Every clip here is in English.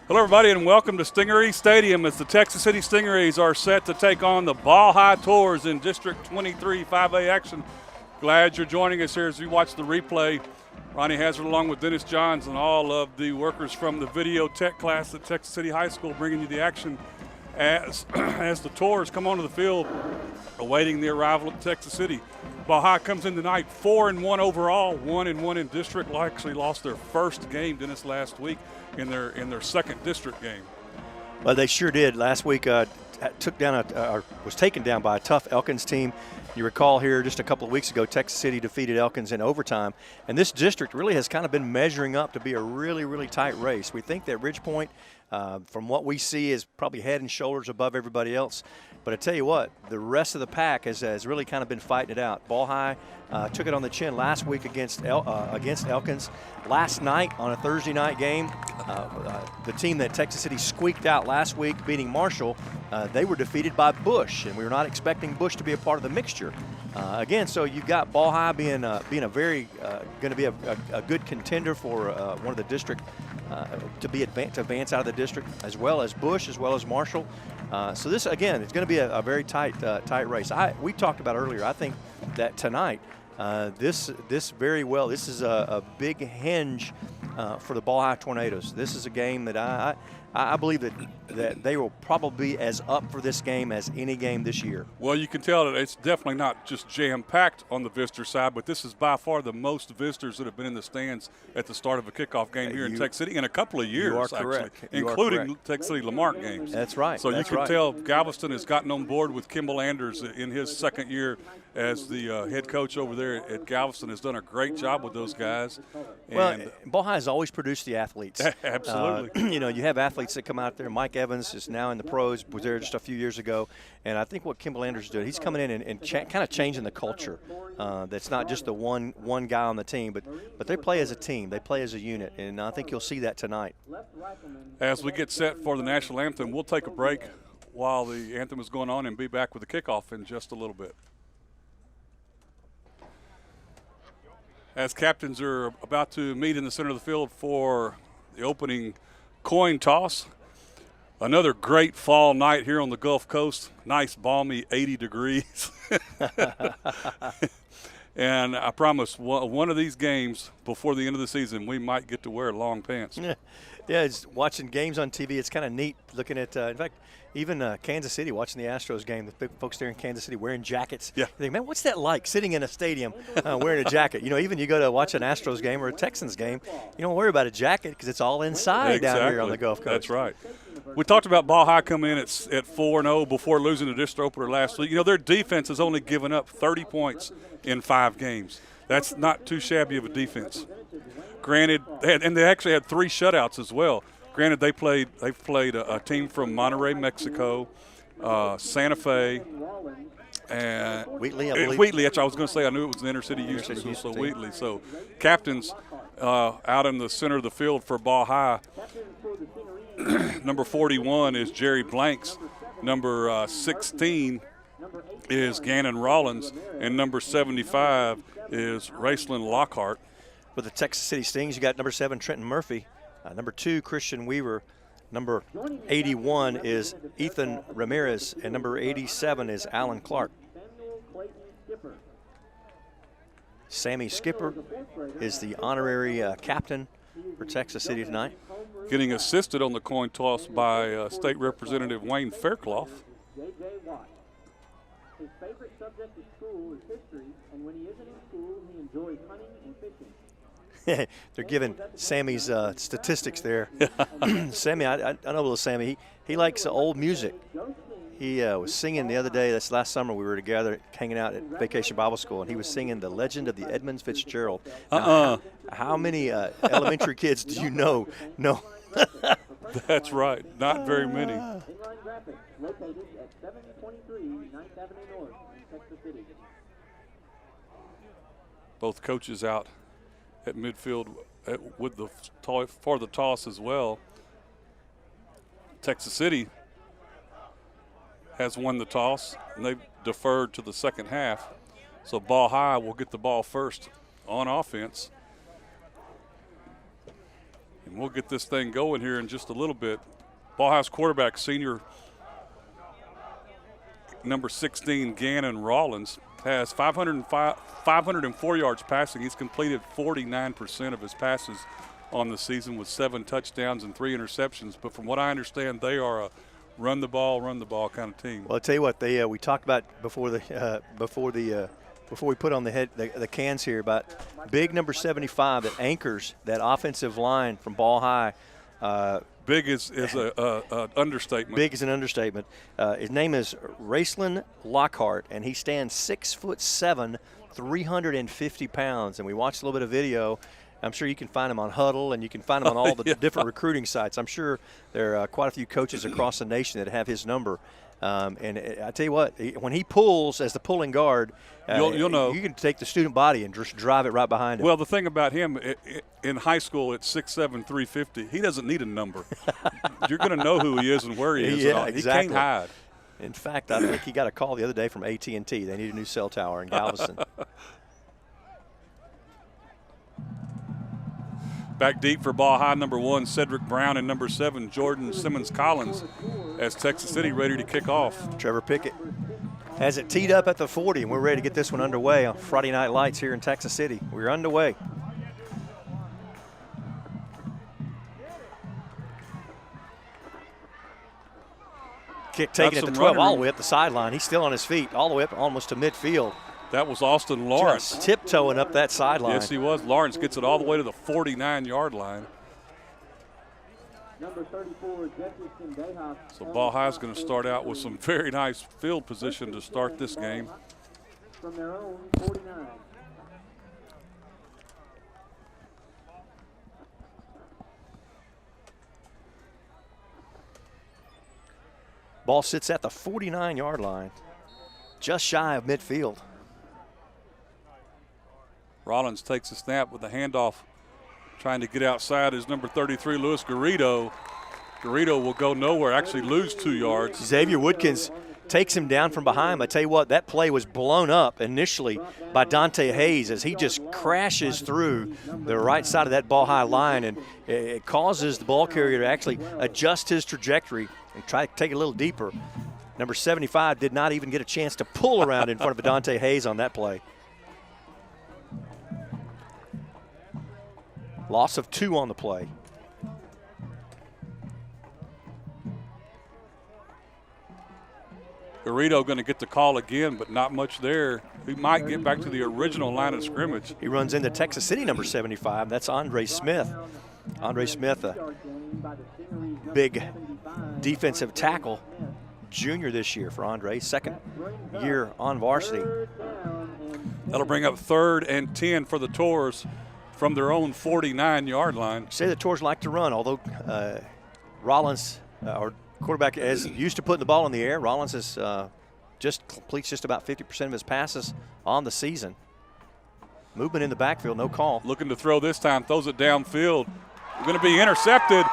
Hello, everybody, and welcome to Stingaree Stadium as the Texas City Stingarees are set to take on the Ball High Tours in District 23 5A action. Glad you're joining us here as we watch the replay. Ronnie Hazard along with Dennis Johns and all of the workers from the video tech class at Texas City High School bringing you the action as the Tours come onto the field awaiting the arrival of Texas City. Ball High comes in tonight 4-1 overall, 1-1 in district. Actually lost their first game, Dennis, last week in their second district game. Well, they sure did. Last week was taken down by a tough Elkins team. You recall here just a couple of weeks ago, Texas City defeated Elkins in overtime. And this district really has kind of been measuring up to be a really, really tight race. We think that Ridge Point, from what we see, is probably head and shoulders above everybody else. But I tell you what, the rest of the pack has really kind of been fighting it out. Ball High took it on the chin last week against Elkins. Last night on a Thursday night game, the team that Texas City squeaked out last week, beating Marshall, they were defeated by Bush, and we were not expecting Bush to be a part of the mixture. Again, so you've got Ball High being a very going to be a good contender for one of the district to advance out of the district, as well as Bush, as well as Marshall. So this again, it's going to be a very tight race. We talked about earlier. I think that tonight, this is a big hinge for the Ball High Tornadoes. This is a game that I believe that they will probably be as up for this game as any game this year. Well, you can tell that it's definitely not just jam-packed on the visitor side, but this is by far the most visitors that have been in the stands at the start of a kickoff game here in Texas City in a couple of years, you are correct. Actually, including Texas City Lamarck games. That's right. So you can tell Galveston has gotten on board with Kimball Anders in his second year as the head coach over there at Galveston. Has done a great job with those guys. Well, Ball High has always produced the athletes. Absolutely. You have athletes that come out there. Mike Evans is now in the pros, was there just a few years ago. And I think what Kimball Anders is doing, he's coming in and kind of changing the culture. That's not just the one guy on the team, but they play as a team. They play as a unit, and I think you'll see that tonight. As we get set for the national anthem, we'll take a break while the anthem is going on and be back with the kickoff in just a little bit. As captains are about to meet in the center of the field for the opening coin toss. Another great fall night here on the Gulf Coast. Nice, balmy 80 degrees. And I promise one of these games before the end of the season, we might get to wear long pants. Yeah, it's watching games on TV. It's kind of neat looking at, in fact, even Kansas City, watching the Astros game, the big folks there in Kansas City wearing jackets. Yeah. You think, man, what's that like, sitting in a stadium wearing a jacket? Even you go to watch an Astros game or a Texans game, you don't worry about a jacket because it's all inside down here on the Gulf Coast. That's right. We talked about Ball High coming in at 4-0 before losing the district opener last week. Their defense has only given up 30 points in 5 games. That's not too shabby of a defense. Granted, they actually had 3 shutouts as well. Granted, they played a team from Monterrey, Mexico, Santa Fe, and Wheatley, I believe. Wheatley. Actually, I was going to say I knew it was the Inner City Houston, so Wheatley. So captains out in the center of the field for Ball High. Number 41 is Jerry Blanks. Number 16 is Gannon Rollins, and number 75 is Raceland Lockhart. For the Texas City Stings, you got number 7, Trenton Murphy. Number 2, Christian Weaver. Number 81 is Ethan Ramirez, and number 87 is Alan Clark. Sammy Skipper is the honorary captain for Texas City tonight. Getting assisted on the coin toss by State Representative Wayne Fairclough. His favorite subject at school is history, and when he isn't in school, he enjoys hunting and fishing. They're giving Sammy's statistics there. Sammy, I know a little Sammy. He likes old music. He was singing the other day. That's last summer. We were together hanging out at Vacation Bible School, and he was singing The Legend of the Edmund Fitzgerald. How many elementary kids do you know? That's right. Not very many. Inline graphics located at 723 9th Avenue North, Texas City. Both coaches out at midfield for the toss as well. Texas City has won the toss, and they've deferred to the second half. So Ball High will get the ball first on offense. And we'll get this thing going here in just a little bit. Ball House quarterback, senior number 16, Gannon Rollins, has 504 yards passing. He's completed 49% of his passes on the season with 7 touchdowns and 3 interceptions. But from what I understand, they are a run the ball kind of team. Well, I'll tell you what, we talked about before we put on the cans here about big number 75 that anchors that offensive line from Ball High. Big is an understatement. Big is an understatement. His name is Raceland Lockhart, and he stands 6'7", 350 pounds. And we watched a little bit of video. I'm sure you can find him on Huddle, and you can find him on all the different recruiting sites. I'm sure there are quite a few coaches across the nation that have his number. And I tell you what, when he pulls as the pulling guard, you'll know. You can take the student body and just drive it right behind him. Well, the thing about him, in high school at 6'7", 350, he doesn't need a number. You're going to know who he is and where he is. Yeah, exactly. He can't hide. In fact, I think he got a call the other day from AT&T. They need a new cell tower in Galveston. Back deep for Ball High, number 1, Cedric Brown, and number 7, Jordan Simmons-Collins, as Texas City ready to kick off. Trevor Pickett has it teed up at the 40, and we're ready to get this one underway on Friday Night Lights here in Texas City. We're underway. Kick taken at the 12, all the way up the sideline. He's still on his feet, all the way up almost to midfield. That was Austin Lawrence. Just tiptoeing up that sideline. Yes, he was. Lawrence gets it all the way to the 49-yard line. Number 34, Jefferson Dayhoff. So Ball High is going to start out with some very nice field position to start this game. From their own 49. Ball sits at the 49-yard line, just shy of midfield. Rollins takes a snap with the handoff, trying to get outside is number 33, Luis Garrido. Garrido will go nowhere, actually lose 2 yards. Xavier Woodkins takes him down from behind. I tell you what, that play was blown up initially by Dante Hayes as he just crashes through the right side of that Ball High line, and it causes the ball carrier to actually adjust his trajectory and try to take it a little deeper. Number 75 did not even get a chance to pull around in front of Dante Hayes on that play. Loss of 2 on the play. Garrido going to get the call again, but not much there. He might get back to the original line of scrimmage. He runs into Texas City number 75. That's Andre Smith. Andre Smith, a big defensive tackle, junior this year for Andre, second year on varsity. That'll bring up 3rd and 10 for the Tours from their own 49-yard line. Say the Tours like to run, although Rollins, our quarterback, is used to putting the ball in the air. Rollins is completes just about 50% of his passes on the season. Movement in the backfield, no call. Looking to throw this time, throws it downfield. Going to be intercepted.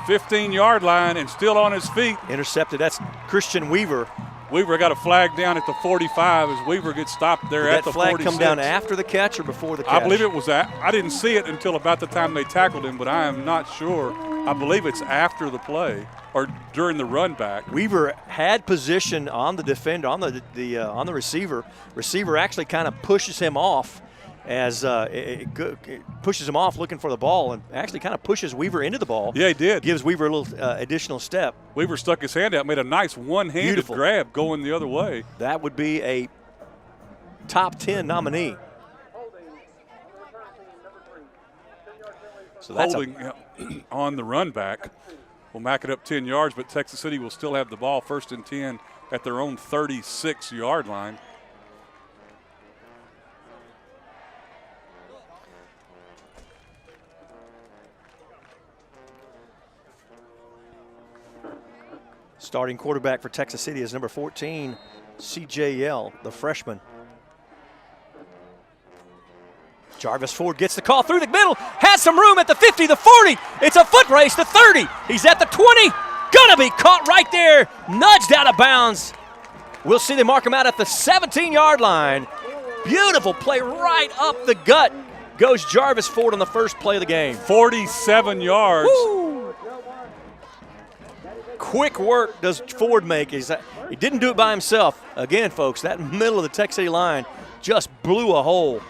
15-yard line and still on his feet. Intercepted, that's Christian Weaver. Weaver got a flag down at the 45 as Weaver gets stopped there at the 46. Did that flag come down after the catch or before the catch? I believe it was I didn't see it until about the time they tackled him, but I am not sure. I believe it's after the play or during the run back. Weaver had position on the defender, on the receiver. Receiver actually kind of pushes him off as it pushes him off looking for the ball, and actually kind of pushes Weaver into the ball. Yeah, he did. Gives Weaver a little additional step. Weaver stuck his hand out, made a nice one-handed grab going the other way. That would be a top 10 nominee. So that's holding on the run back. We'll back it up 10 yards, but Texas City will still have the ball 1st and 10 at their own 36-yard line. Starting quarterback for Texas City is number 14, CJL, the freshman. Jarvis Ford gets the call through the middle, has some room at the 50, the 40. It's a foot race, the 30. He's at the 20. Gonna be caught right there, nudged out of bounds. We'll see them mark him out at the 17-yard line. Beautiful play right up the gut goes Jarvis Ford on the first play of the game. 47 yards. Woo! Quick work does Ford make. He didn't do it by himself. Again, folks, that middle of the Texas City line just blew a hole.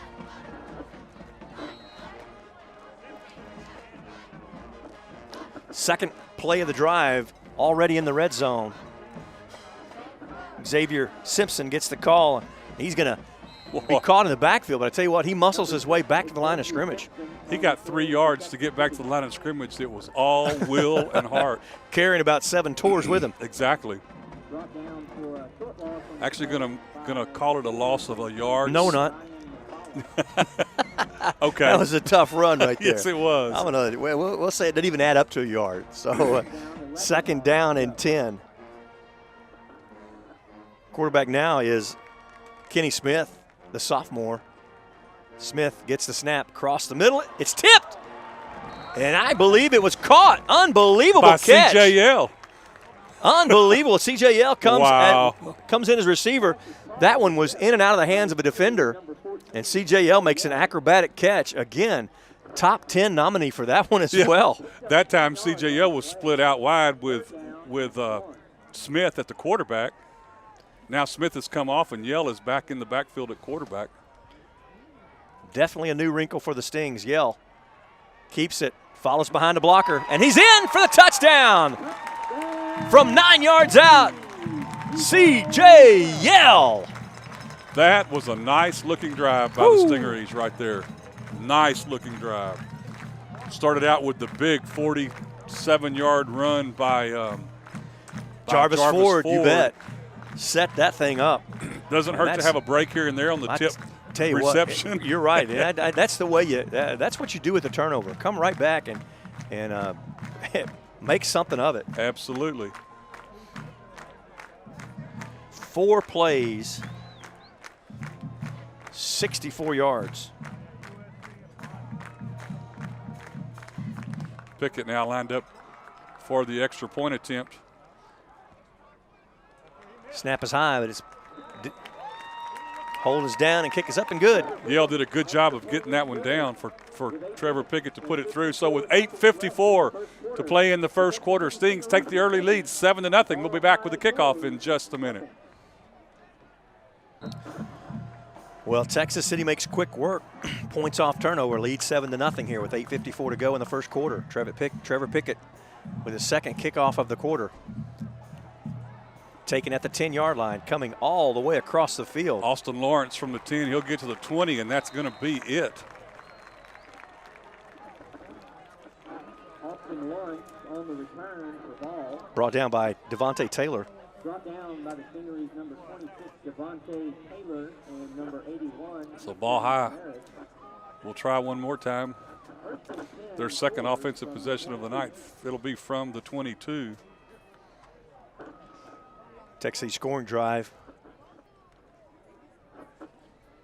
Second play of the drive, already in the red zone. Xavier Simpson gets the call. He's going to be caught in the backfield, but I tell you what, he muscles his way back to the line of scrimmage. He got 3 yards to get back to the line of scrimmage. It was all will and heart. Carrying about 7 tours with him. Exactly. Actually gonna call it a loss of a yard. No, not. Okay. That was a tough run right there. Yes, it was. We'll say it didn't even add up to a yard. So second down and 10. Quarterback now is Kenny Smith, the sophomore. Smith gets the snap across the middle. It's tipped. And I believe it was caught. Unbelievable by catch. CJL. Unbelievable. CJL comes in as receiver. That one was in and out of the hands of a defender. And CJL makes an acrobatic catch. Again, top 10 nominee for that one as well. That time CJL was split out wide with Smith at the quarterback. Now Smith has come off and Yell is back in the backfield at quarterback. Definitely a new wrinkle for the Stings. Yell keeps it, follows behind the blocker, and he's in for the touchdown. From 9 yards out, C.J. Yell. That was a nice-looking drive by the Stingeries right there. Nice-looking drive. Started out with the big 47-yard run by Jarvis Ford, you bet. Set that thing up. Doesn't hurt to have a break here and there on the tip tell you reception. What, you're right. That's the way that's what you do with the turnover. Come right back and make something of it. Absolutely. 4 plays, 64 yards. Pickett now lined up for the extra point attempt. Snap is high, but hold is down and kick is up and good. Yale did a good job of getting that one down for Trevor Pickett to put it through. So with 8:54 to play in the first quarter, Stings take the early lead 7-0. We'll be back with the kickoff in just a minute. Well, Texas City makes quick work. Points off turnover, lead 7-0 here with 8:54 to go in the first quarter. Trevor Pickett with his second kickoff of the quarter. Taken at the 10-yard line, coming all the way across the field. Austin Lawrence from the 10, he'll get to the 20, and that's going to be it. Austin Lawrence on the return for ball. Brought down by Devontae Taylor. Brought down by the Stingeries, number 26, Devontae Taylor, and number 81. So ball high. We'll try one more time. Their second offensive possession of the night. It'll be from the 22. Texas scoring drive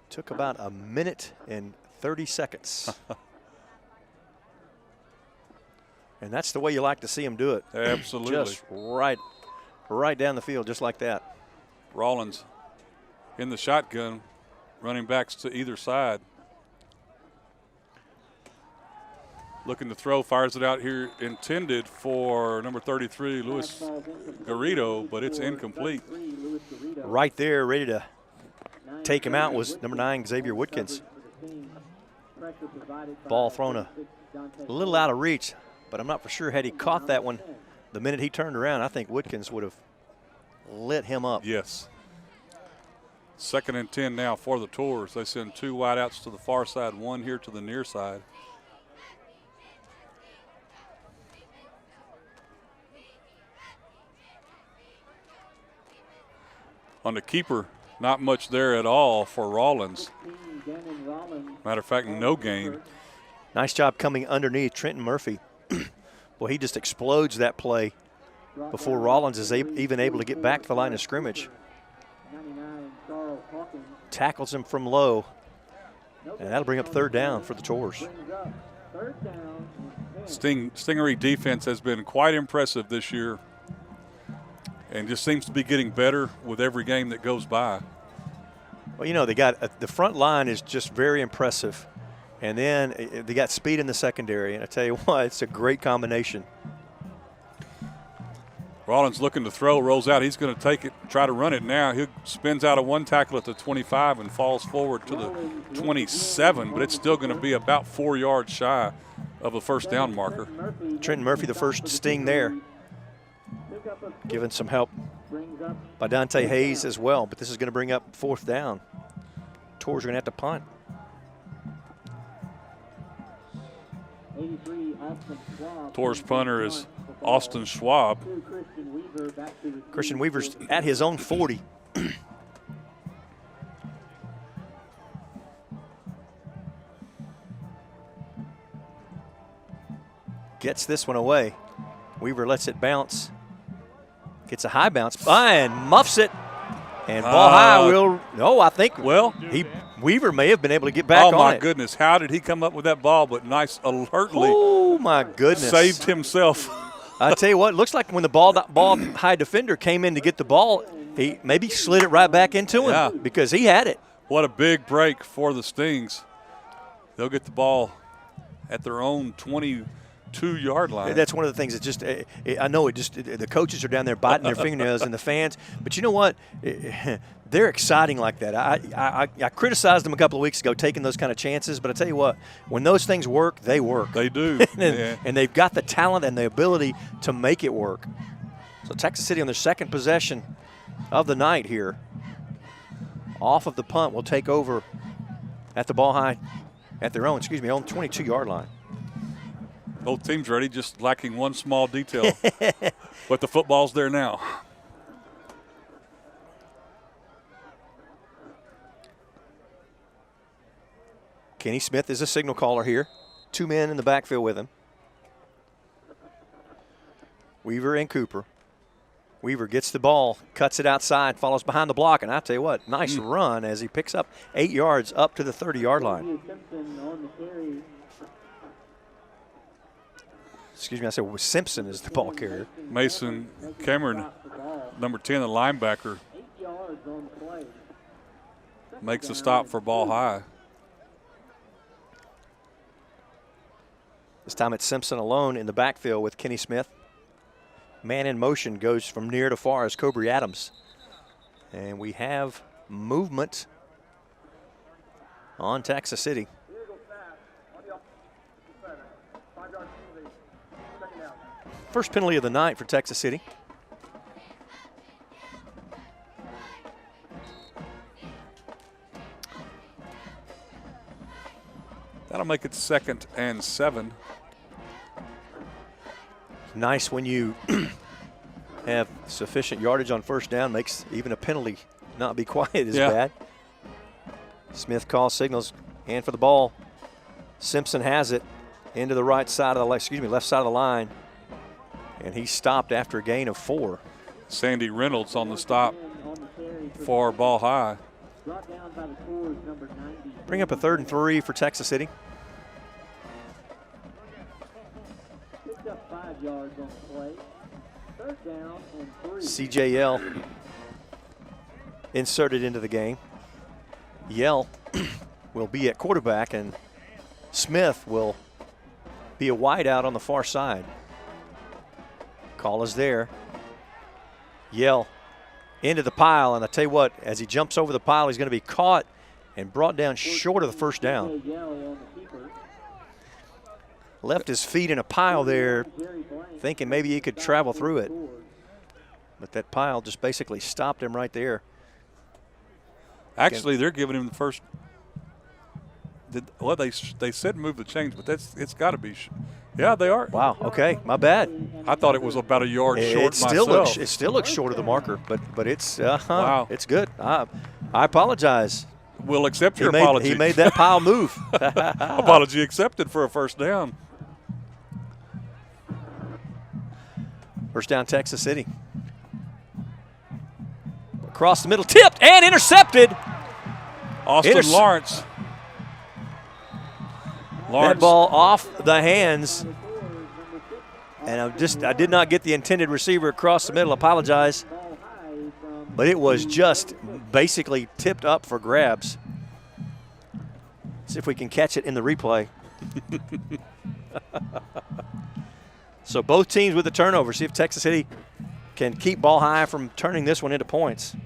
took about a minute and 30 seconds. And that's the way you like to see them do it. Absolutely. Just right down the field, just like that. Rollins in the shotgun, running backs to either side. Looking to throw, fires it out here, intended for number 33, Luis Garrido, but it's incomplete. Right there, ready to take him out, was number 9, Xavier Woodkins. Ball thrown a little out of reach, but I'm not for sure had he caught that one the minute he turned around. I think Woodkins would have lit him up. Yes. 2nd and 10 now for the Tours. They send 2 wideouts to the far side, 1 here to the near side. On the keeper, not much there at all for Rollins. Matter of fact, no gain. Nice job coming underneath Trenton Murphy. Well, he just explodes that play before Rollins is even able to get back to the line of scrimmage. Tackles him from low, and that'll bring up 3rd down for the Tours. Stingery defense has been quite impressive this year, and just seems to be getting better with every game that goes by. Well, you know, they got the front line is just very impressive. And then they got speed in the secondary, and I tell you what, it's a great combination. Rollins looking to throw, rolls out. He's going to take it, try to run it now. He spins out of one tackle at the 25 and falls forward to the 27, but it's still going to be about 4 yards shy of a first down marker. Trenton Murphy, the first sting there, given some help by Dante Hayes as well, but this is going to bring up 4th down. Tours are going to have to punt. Tours punter is Austin Schwab. Christian Weaver's at his own 40. Gets this one away. Weaver lets it bounce. Gets a high bounce and muffs it. And ball high will, no, I think, well, Weaver may have been able to get back on it. Oh, my goodness. How did he come up with that ball? But nice, alertly. Oh, my goodness. Saved himself. I tell you what, it looks like when the ball high defender came in to get the ball, he maybe slid it right back into him because he had it. What a big break for the Stings. They'll get the ball at their own 22-yard line. That's one of the things that just, I know the coaches are down there biting their fingernails and the fans, but you know what? They're exciting like that. I criticized them a couple of weeks ago taking those kind of chances, but I tell you what, when those things work, they work. They do. And they've got the talent and the ability to make it work. So Texas City on their second possession of the night here, off of the punt, will take over at the ball high, at their own 22-yard line. Both teams ready, just lacking one small detail. But the football's there now. Kenny Smith is a signal caller here. 2 men in the backfield with him. Weaver and Cooper. Weaver gets the ball, cuts it outside, follows behind the block, and I tell you what, nice run as he picks up 8 yards up to the 30-yard line. Excuse me, I said Simpson is the ball carrier. Mason Cameron, number 10, the linebacker, makes a stop for ball high. This time it's Simpson alone in the backfield with Kenny Smith. Man in motion goes from near to far as Cobry Adams. And we have movement on Texas City. First penalty of the night for Texas City. That'll make it 2nd and 7. Nice when you have sufficient yardage on first down, makes even a penalty not be quite as bad. Smith calls signals, hand for the ball. Simpson has it into the right side of the left side of the line. And he stopped after a gain of 4. Sandy Reynolds on the stop for ball high. Bring up a 3rd and 3 for Texas City. CJL inserted into the game. Yell will be at quarterback, and Smith will be a wideout on the far side. Call is there. Yell into the pile, and I tell you what, as he jumps over the pile, he's going to be caught and brought down short of the first down. Left his feet in a pile there, thinking maybe he could travel through it. But that pile just basically stopped him right there. Actually, they're giving him the first. Well, they said move the chains, but it's got to be. Yeah, they are. Wow. Okay, my bad. I thought it was about a yard short myself. It still looks short of the marker, but it's wow. It's good. I apologize. We'll accept your apology. He made that pile move. Apology accepted for a first down. First down, Texas City. Across the middle, tipped and intercepted. Austin Lawrence. That ball off the hands. And I did not get the intended receiver across the middle. Apologize. But it was just basically tipped up for grabs. See if we can catch it in the replay. So both teams with the turnover. See if Texas City can keep Ball High from turning this one into points.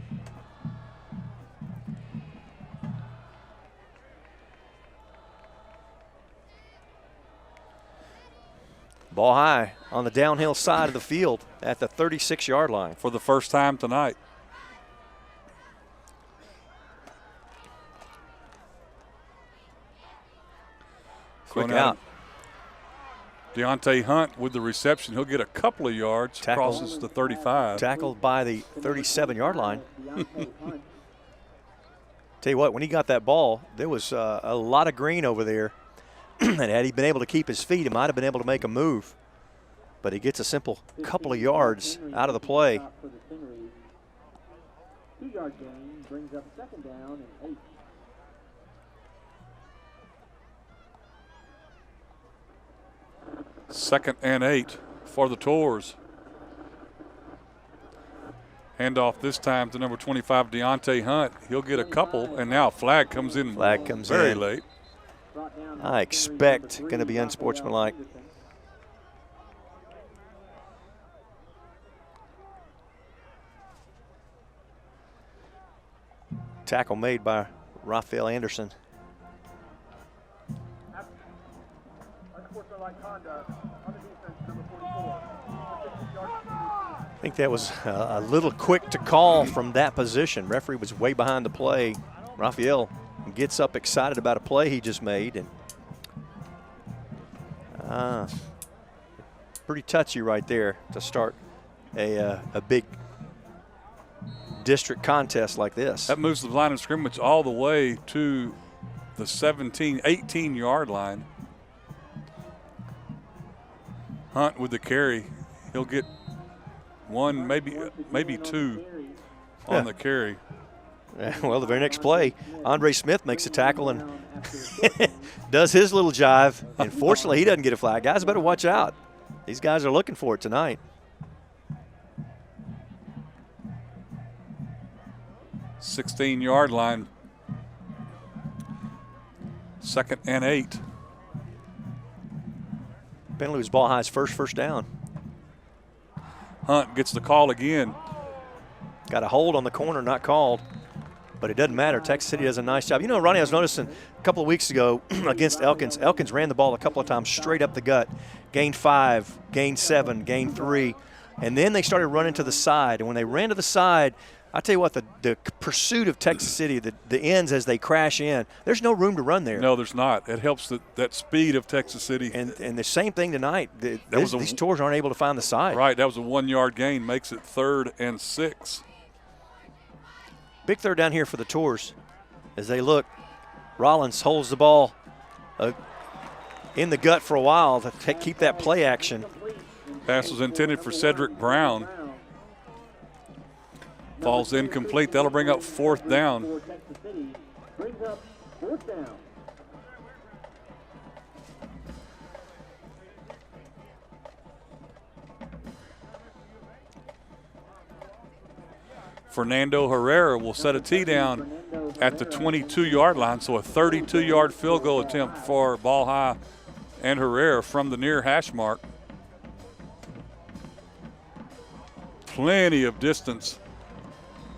Ball High on the downhill side of the field at the 36-yard line. For the first time tonight. Quick out. Deontay Hunt with the reception. He'll get a couple of yards. Crosses the 35. Tackled by the 37-yard line. Tell you what, when he got that ball, there was a lot of green over there. And had he been able to keep his feet, he might have been able to make a move. But he gets a simple couple of yards out of the play. 2-yard gain brings up 2nd down and 8. Second and 8 for the Tours. Handoff this time to number 25, Deontay Hunt. He'll get a couple, and now a flag comes in. Flag comes very in. late. I expect going to be unsportsmanlike. Tackle made by Raphael Anderson. I think that was a little quick to call from that position. Referee was way behind the play. Raphael gets up excited about a play he just made, and pretty touchy right there to start a big district contest like this. That moves the line of scrimmage all the way to the 18-yard line. Hunt with the carry. He'll get one, maybe two on the carry. Well, the very next play, Andre Smith makes a tackle and does his little jive. And fortunately, he doesn't get a flag. Guys better watch out. These guys are looking for it tonight. 16-yard line. 2nd and 8. Penalty was Ball High's first down. Hunt gets the call again. Got a hold on the corner, not called. But it doesn't matter. Texas City does a nice job. You know, Ronnie, I was noticing a couple of weeks ago against Elkins. Elkins ran the ball a couple of times straight up the gut. Gained 5, gained 7, gained 3. And then they started running to the side. And when they ran to the side, I tell you what, the pursuit of Texas City, the ends as they crash in, there's no room to run there. No, there's not. It helps that speed of Texas City. And the same thing tonight. These Tours aren't able to find the side. Right, that was a 1-yard gain, makes it 3rd and 6. Big third down here for the Tours as they look. Rollins holds the ball in the gut for a while to keep that play action. Pass was intended for Cedric Brown. Falls incomplete. That'll bring up 4th down. Brings up 4th down. Fernando Herrera will set a tee down at the 22-yard line, so a 32-yard field goal attempt for Ball High and Herrera from the near hash mark. Plenty of distance,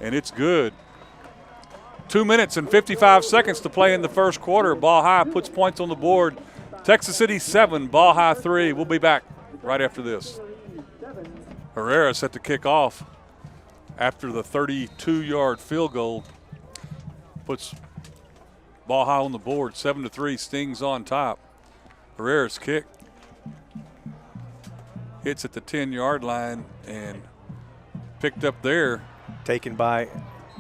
and it's good. 2 minutes and 55 seconds to play in the first quarter. Ball High puts points on the board. Texas City 7, Ball High 3. We'll be back right after this. Herrera set to kick off after the 32-yard field goal. Puts Ball High on the board, 7-3, Stings on top. Herrera's kick hits at the 10-yard line and picked up there. Taken by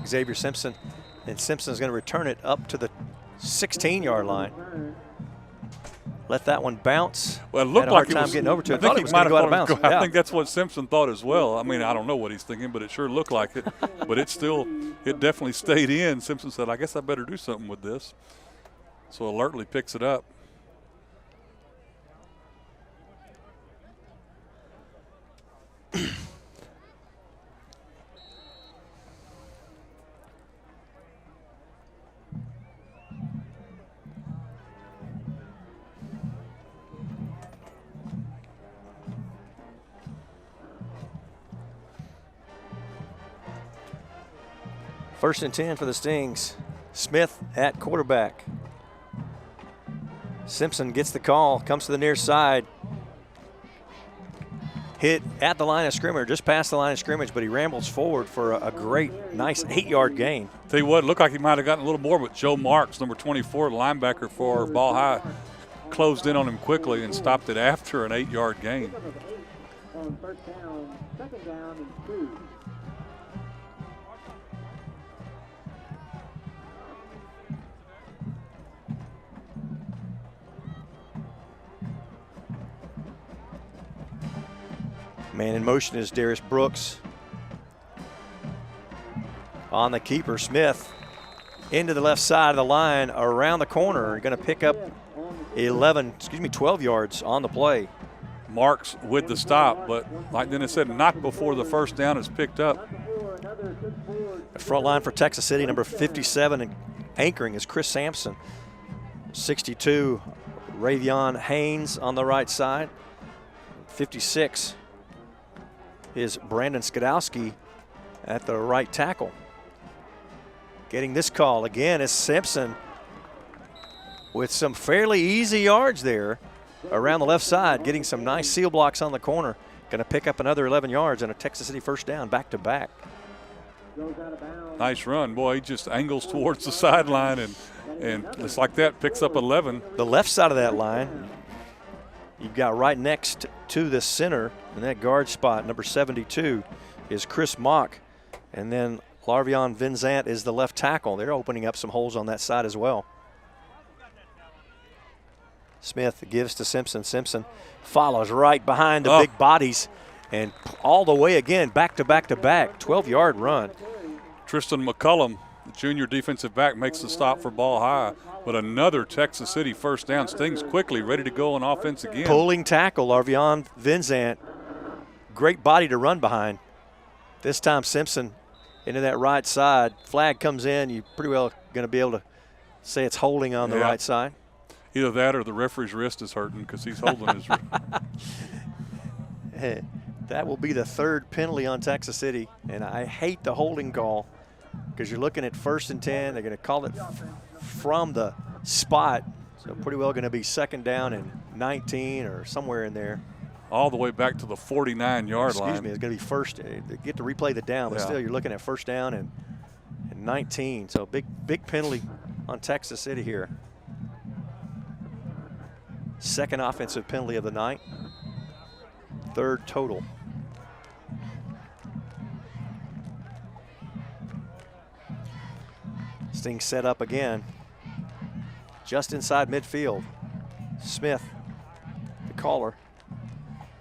Xavier Simpson, and Simpson's going to return it up to the 16-yard line. Let that one bounce. Well, it looked like it was getting over to it. I think he was going to go out of bounds. I think that's what Simpson thought as well. I mean, I don't know what he's thinking, but it sure looked like it. But it definitely stayed in. Simpson said, I guess I better do something with this. So alertly picks it up. First and 10 for the Stings. Smith at quarterback. Simpson gets the call, comes to the near side. Hit at the line of scrimmage, just past the line of scrimmage, but he rambles forward for a great, nice 8-yard gain. Tell you what, it looked like he might have gotten a little more, but Joe Marks, number 24, the linebacker for Ball High, closed in on him quickly and stopped it after an 8-yard gain. On first down, second down and 2. Man in motion is Darius Brooks. On the keeper, Smith into the left side of the line, around the corner, going to pick up 12 yards on the play. Marks with the stop, but like Dennis said, not before the first down is picked up. The front line for Texas City, number 57, and anchoring is Chris Sampson. 62, Ravion Haynes on the right side. 56 is Brandon Skadowski at the right tackle. Getting this call again is Simpson with some fairly easy yards there around the left side, getting some nice seal blocks on the corner. Going to pick up another 11 yards and a Texas City first down back to back. Nice run. Boy, he just angles towards the sideline and just like that picks up 11. The left side of that line, you've got right next to the center in that guard spot, number 72 is Chris Mock. And then Larvion Vinzant is the left tackle. They're opening up some holes on that side as well. Smith gives to Simpson. Simpson follows right behind the big bodies and all the way again, back to back to back, 12-yard run. Tristan McCullum, the junior defensive back, makes the stop for Ball High, but another Texas City first down. Stings quickly, ready to go on offense again. Pulling tackle, Larvion Vinzant. Great body to run behind. This time Simpson into that right side. Flag comes in, you're pretty well going to be able to say it's holding on the right side. Either that or the referee's wrist is hurting because he's holding his wrist. That will be the third penalty on Texas City, and I hate the holding call because you're looking at first and 10. They're going to call it from the spot, so pretty well going to be second down and 19 or somewhere in there. All the way back to the 49-yard line. Excuse me, it's going to be first. They get to replay the down, but still you're looking at first down and 19. So big penalty on Texas City here. Second offensive penalty of the night. Third total. Sting set up again. Just inside midfield. Smith, the caller.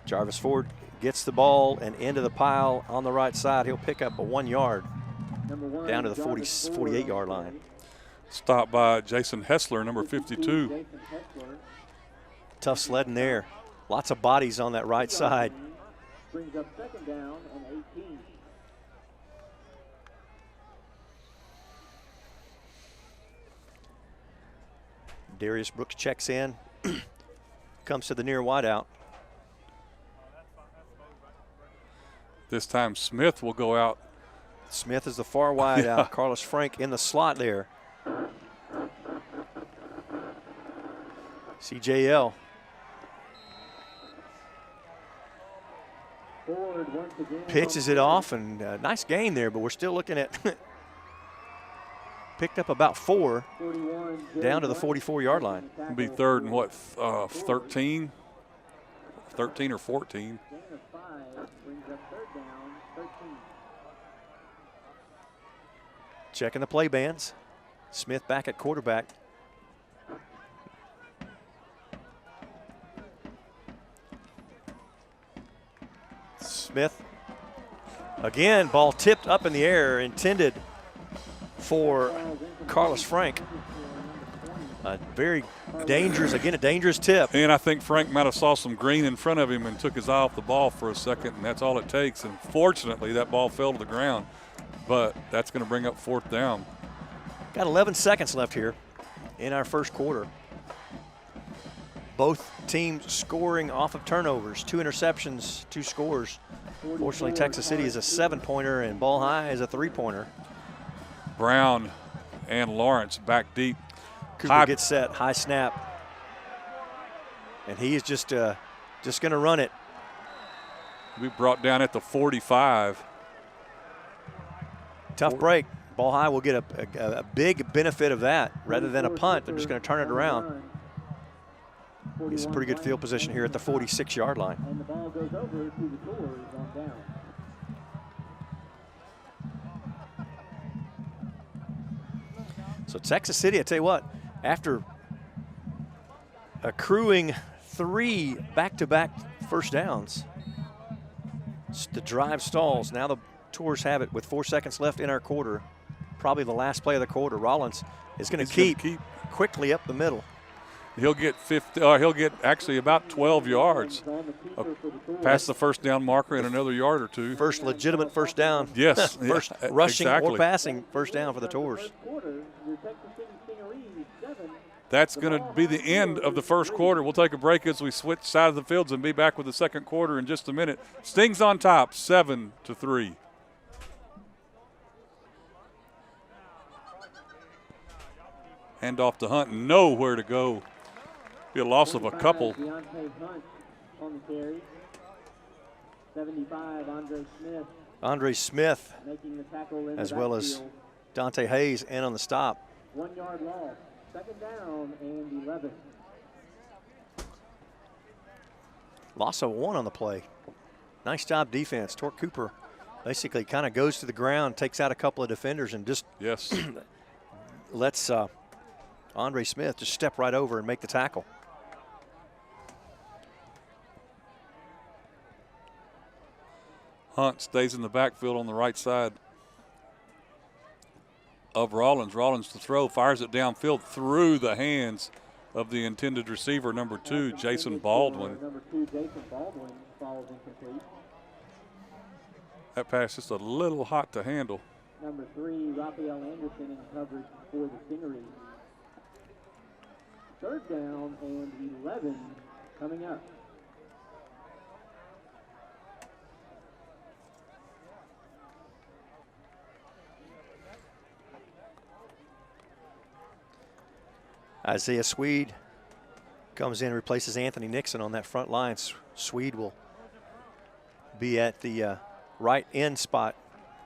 Jarvis Ford gets the ball and into the pile on the right side. He'll pick up a 1 yard down to the 48-yard line. Stopped by Jason Hessler, number 52. Tough sledding there. Lots of bodies on that right side. Brings up second down and 18. Darius Brooks checks in, comes to the near wideout. This time Smith will go out. Smith is the far wide out. Carlos Frank in the slot there. CJL. Pitches it off, and nice gain there, but we're still looking at picked up about 4 down to the 44-yard line. It'll be third and what, 13? 13 or 14. Checking the play bands. Smith back at quarterback. Smith again, ball tipped up in the air, intended for Carlos Frank. A very dangerous, again, a dangerous tip. And I think Frank might have saw some green in front of him and took his eye off the ball for a second, and that's all it takes. And fortunately, that ball fell to the ground, but that's going to bring up fourth down. Got 11 seconds left here in our first quarter. Both teams scoring off of turnovers, 2 interceptions, 2 scores. Fortunately, Texas City is a 7-pointer and Ball High is a 3-pointer. Brown and Lawrence back deep. Cooper gets set, high snap. And he is just going to run it. We brought down at the 45. Tough break. Ball high will get a big benefit of that. Rather than a punt, they're just going to turn it around. He's in pretty good field position here at the 46-yard line. And the ball goes over to the Tours on down. So Texas City, I tell you what, after accruing 3 back-to-back first downs, the drive stalls. Now the Tours have it with 4 seconds left in our quarter. Probably the last play of the quarter. Rollins is going to keep quickly up the middle. He'll get he'll get actually about 12 yards past the first down marker and another yard or two. First legitimate first down. Yes. First rushing or passing first down for the Tours. That's going to be the end of the first quarter. We'll take a break as we switch side of the fields and be back with the second quarter in just a minute. Stings on top, 7-3. Hand off to Hunt, nowhere to go. Be a loss of a couple. Deontay Hunt on the carry. 75, Andre Smith, making the tackle in as the well as backfield. Dante Hayes in on the stop. 1 yard loss. Second down and 11. Loss of 1 on the play. Nice job defense. Torque Cooper basically kind of goes to the ground, takes out a couple of defenders, and just lets Andre Smith just step right over and make the tackle. Hunt stays in the backfield on the right side of Rollins. Rollins to throw, fires it downfield through the hands of the intended receiver, number 2, Jason Baldwin. Number 2, Jason Baldwin falls incomplete. That pass just a little hot to handle. Number 3, Raphael Anderson in coverage for the Stingeries. Third down and 11 coming up. Isaiah Swede comes in and replaces Anthony Nixon on that front line. Swede will be at the right end spot.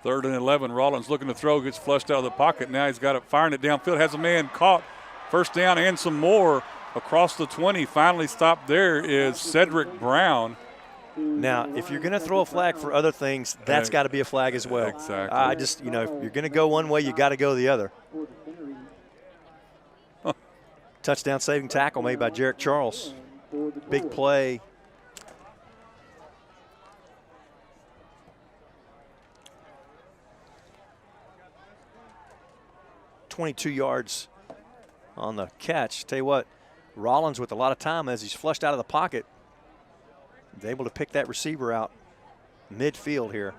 3rd and 11. Rollins looking to throw, gets flushed out of the pocket. Now he's got it, firing it downfield, has a man caught. First down and some more across the 20. Finally stopped there is Cedric Brown. Now, if you're going to throw a flag for other things, that's got to be a flag as well. Exactly. I just, if you're going to go one way, you got to go the other. Touchdown saving tackle made by Jarek Charles. Big play. .22 yards on the catch. Tell you what, Rollins with a lot of time as he's flushed out of the pocket, is able to pick that receiver out midfield here.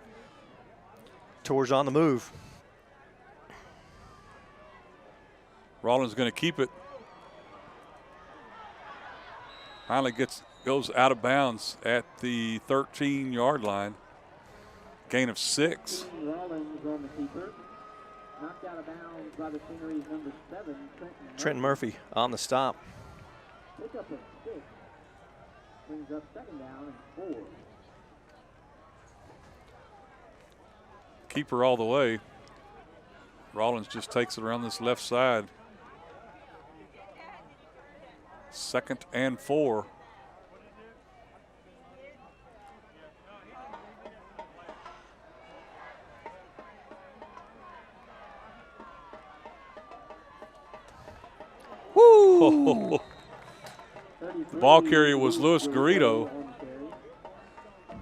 Tours on the move. Rollins going to keep it. Finally goes out of bounds at the 13-yard line. Gain of 6. Rollins on the keeper. Knocked out of bounds by the Stingeries, number 7, Trenton Murphy on the stop. Pick up a 6. Brings up second down and 4. Keeper all the way. Rollins just takes it around this left side. 2nd and 4. Woo! The ball carrier was Luis Garrido.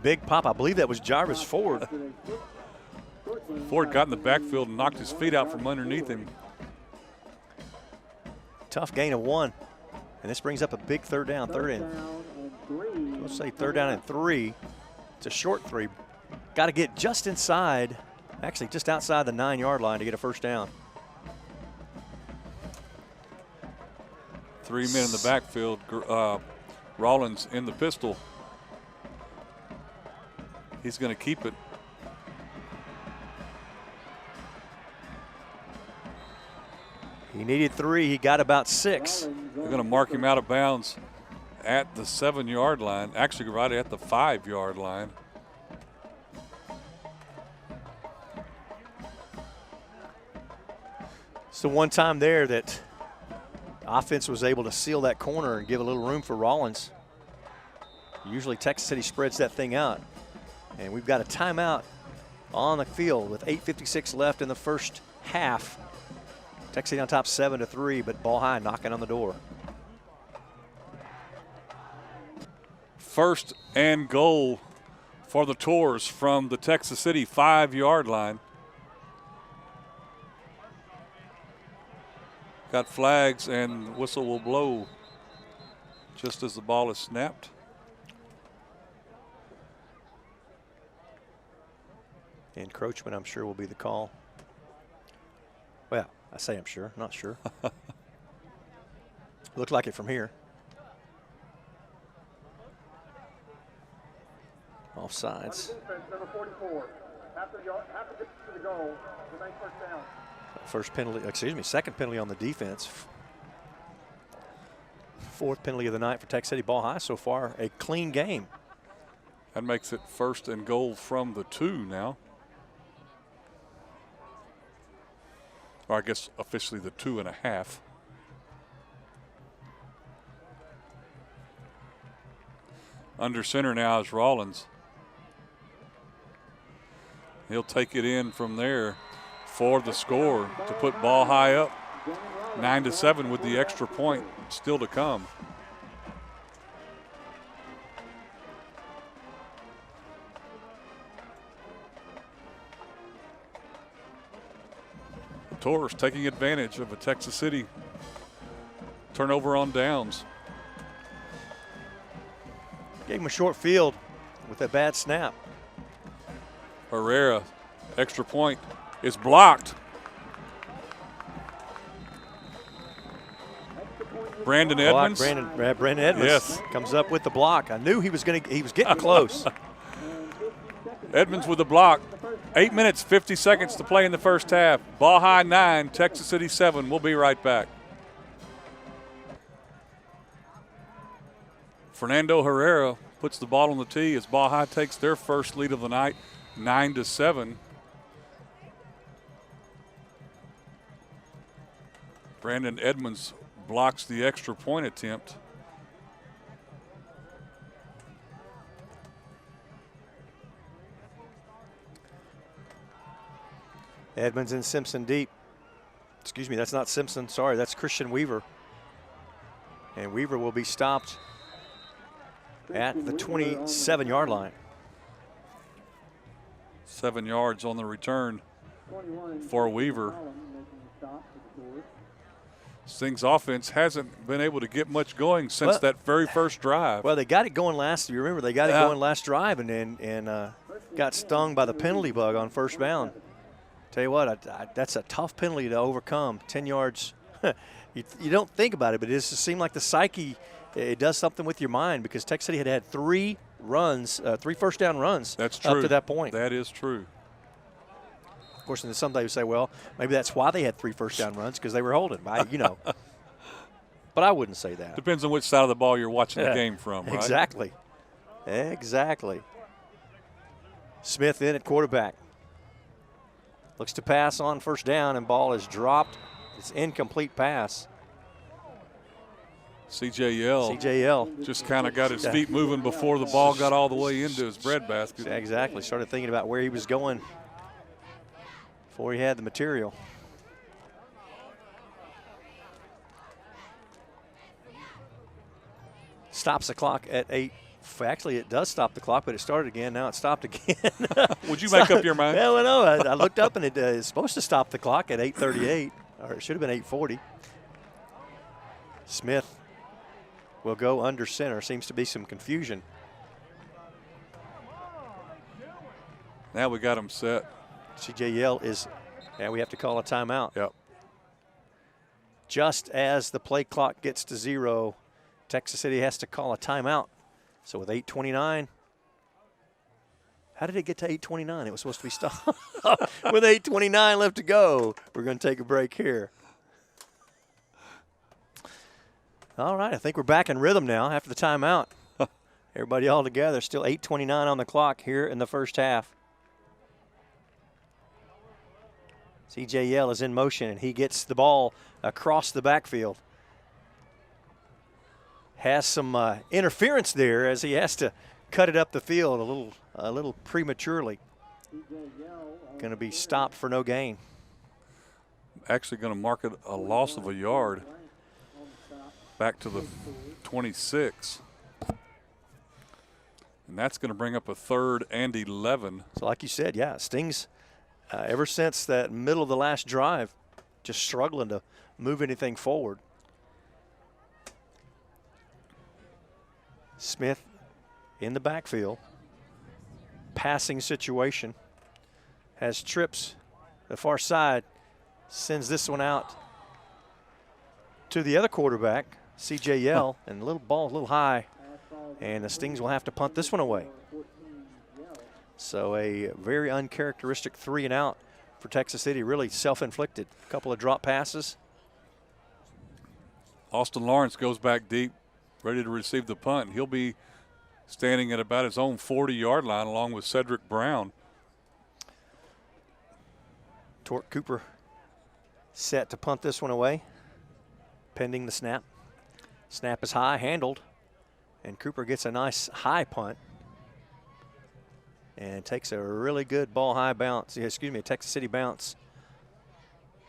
Big pop. I believe that was Jarvis Ford. Ford got in the backfield and knocked his feet out from underneath him. Tough gain of 1. And this brings up a big third down. Let's say 3rd down and 3. It's a short 3. Got to get just inside, actually just outside the 9-yard line to get a first down. 3 men in the backfield. Rollins in the pistol. He's going to keep it. He needed 3. He got about 6. They're going to mark him out of bounds at the 7-yard line, actually right at the 5-yard line. It's the one time there that offense was able to seal that corner and give a little room for Rollins. Usually Texas City spreads that thing out. And we've got a timeout on the field with 8:56 left in the first half. Texas City on top 7-3, but Ball High knocking on the door. First and goal for the Tours from the Texas City 5-yard line. Got flags and whistle will blow just as the ball is snapped. Encroachment, I'm sure, will be the call. Well, I say I'm sure, not sure. Looked like it from here. Offsides. Number 44. Half the distance to the goal. The nice first down. First penalty, excuse me, second penalty on the defense. 4th penalty of the night for Texas City. Ball High so far, a clean game. That makes it first and goal from the 2 now. Or I guess officially the 2.5. Under center now is Rollins. He'll take it in from there for the score to put Ball High up 9-7 with the extra point still to come. The Tours taking advantage of a Texas City turnover on downs. Gave him a short field with a bad snap. Herrera, extra point is blocked. Brandon Edmonds. Brandon Edmonds yes. Comes up with the block. I knew he was getting close. Edmonds with the block. 8 minutes, 50 seconds to play in the first half. Ball High 9, Texas City 7. We'll be right back. Fernando Herrera puts the ball on the tee as Ball High takes their first lead of the night, 9-7. Brandon Edmonds blocks the extra point attempt. Edmonds and Simpson deep. Excuse me, that's not Simpson. Sorry, that's Christian Weaver. And Weaver will be stopped at the 27-yard line. 7 yards on the return for Weaver. Sting's offense hasn't been able to get much going since that very first drive. Well, they got it going last. You remember they got it going last drive, and got stung by the penalty bug on first down. Tell you what, that's a tough penalty to overcome. 10 yards. you don't think about it, but it just seemed like the psyche. It does something with your mind because Texas City had 3 runs, 3 first down runs. That's true. Up to that point. That is true. Of course, and some would say, well, maybe that's why they had 3 first down runs because they were holding. But I wouldn't say that. Depends on which side of the ball you're watching the game from, right? Exactly. Smith in at quarterback. Looks to pass on first down, and ball is dropped. It's incomplete pass. CJL just kind of got his feet moving before the ball got all the way into his breadbasket. Exactly. Started thinking about where he was going before he had the material. Stops the clock at 8. Actually, it does stop the clock, but it started again. Now it stopped again. Would you make up your mind? Well, no. I looked up, and it is supposed to stop the clock at 8:38, or it should have been 8:40. Smith will go under center. Seems to be some confusion. Now we got him set. CJL is, we have to call a timeout. Yep. Just as the play clock gets to 0, Texas City has to call a timeout. So with 8:29, how did it get to 8:29? It was supposed to be stopped. With 8:29 left to go, we're going to take a break here. All right, I think we're back in rhythm now after the timeout. Everybody all together. Still 8:29 on the clock here in the first half. CJL is in motion, and he gets the ball across the backfield. Has some interference there as he has to cut it up the field a little prematurely. Going to be stopped for no gain. Actually going to mark it a loss of a yard back to the 26. And that's going to bring up a 3rd and 11. So like you said, yeah, Stings, ever since that middle of the last drive, just struggling to move anything forward. Smith in the backfield. Passing situation. Has trips the far side. Sends this one out to the other quarterback, CJL, and a little high. And the Stings will have to punt this one away. So a very uncharacteristic 3 and out for Texas City, really self-inflicted. A couple of drop passes. Austin Lawrence goes back deep, ready to receive the punt. He'll be standing at about his own 40-yard line along with Cedric Brown. Torque Cooper set to punt this one away, pending the snap. Snap is high, handled, and Cooper gets a nice high punt and takes a really good ball high bounce, a Texas City bounce,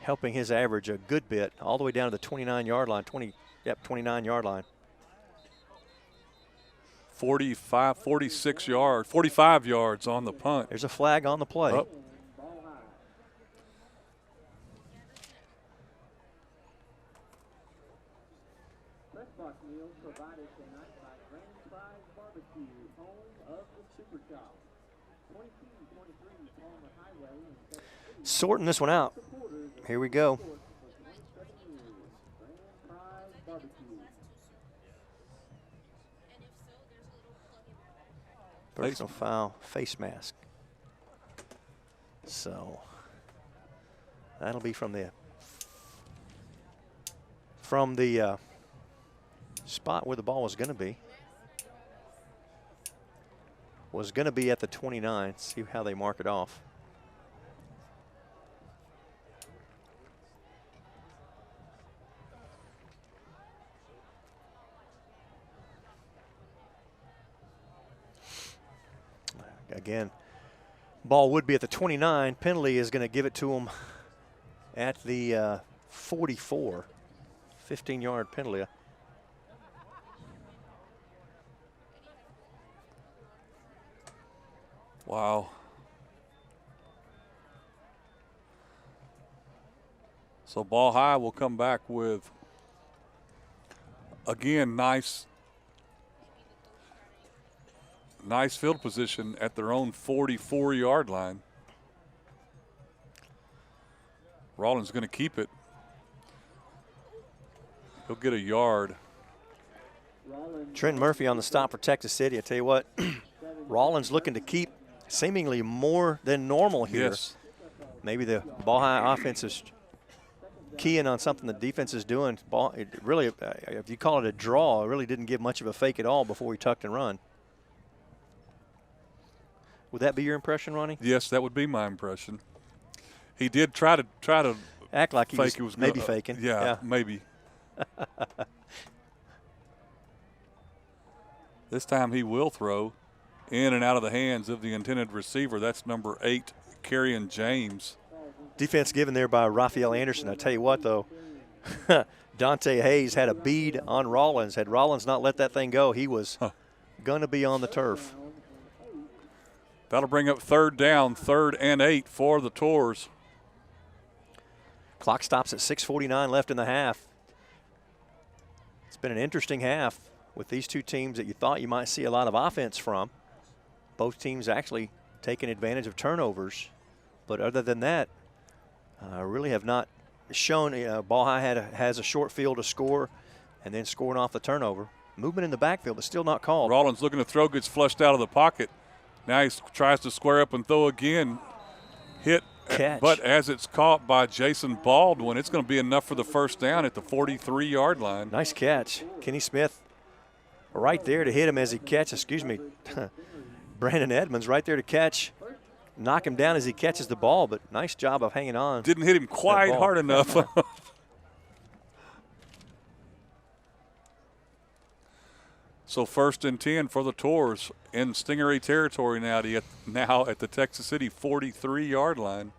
helping his average a good bit, all the way down to the 29-yard line, 29-yard line. 46 yards, 45 yards on the punt. There's a flag on the play. Oh. Sorting this one out. Here we go. Personal foul, face mask. So that'll be from the spot where the ball was going to be. Was going to be at the 29. See how they mark it off. Again, ball would be at the 29. Penalty is going to give it to him at the 44. 15-yard penalty. Wow. So ball high will come back with, again, nice field position at their own 44-yard line. Rollins going to keep it. He'll get a yard. Trent Murphy on the stop for Texas City. I tell you what, Rollins looking to keep seemingly more than normal here. Yes. Maybe the ball high offense is keying on something the defense is doing. It really, if you call it a draw, it really didn't give much of a fake at all before he tucked and run. Would that be your impression, Ronnie? Yes, that would be my impression. He did try to act like he was maybe faking. Yeah, maybe. This time he will throw in and out of the hands of the intended receiver. That's number 8, Kerrion James. Defense given there by Raphael Anderson. I tell you what, though, Dante Hayes had a bead on Rollins. Had Rollins not let that thing go, he was going to be on the turf. That'll bring up 3rd down, 3rd and 8 for the Tours. Clock stops at 6:49 left in the half. It's been an interesting half with these two teams that you thought you might see a lot of offense from. Both teams actually taking advantage of turnovers. But other than that, really have not shown. Ball high has a short field to score and then scoring off the turnover. Movement in the backfield, but still not called. Rollins looking to throw, gets flushed out of the pocket. Now he tries to square up and throw again. Hit catch. But as it's caught by Jason Baldwin, it's going to be enough for the first down at the 43-yard line. Nice catch. Kenny Smith right there to hit him as he catches, Brandon Edmonds right there to catch, knock him down as he catches the ball, but nice job of hanging on. Didn't hit him quite hard enough. So 1st and 10 for the Tours in Stingery territory now at the Texas City 43-yard line.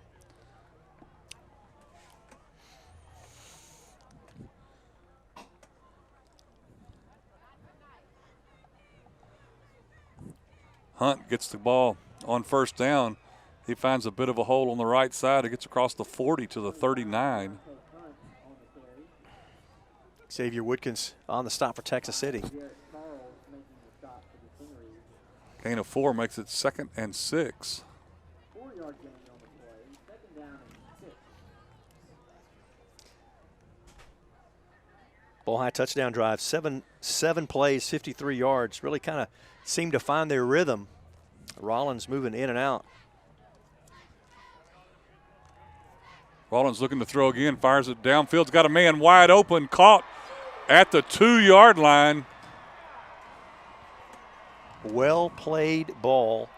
Hunt gets the ball on 1st down. He finds a bit of a hole on the right side. It gets across the 40 to the 39. Xavier Woodkins on the stop for Texas City. Gain of 4 makes it 2nd and 6. 4-yard gain on the play, 2nd down and 6. Ball high touchdown drive, seven plays, 53 yards. Really kind of seemed to find their rhythm. Rollins moving in and out. Rollins looking to throw again, fires it downfield's got a man wide open, caught at the 2-yard line. Well played ball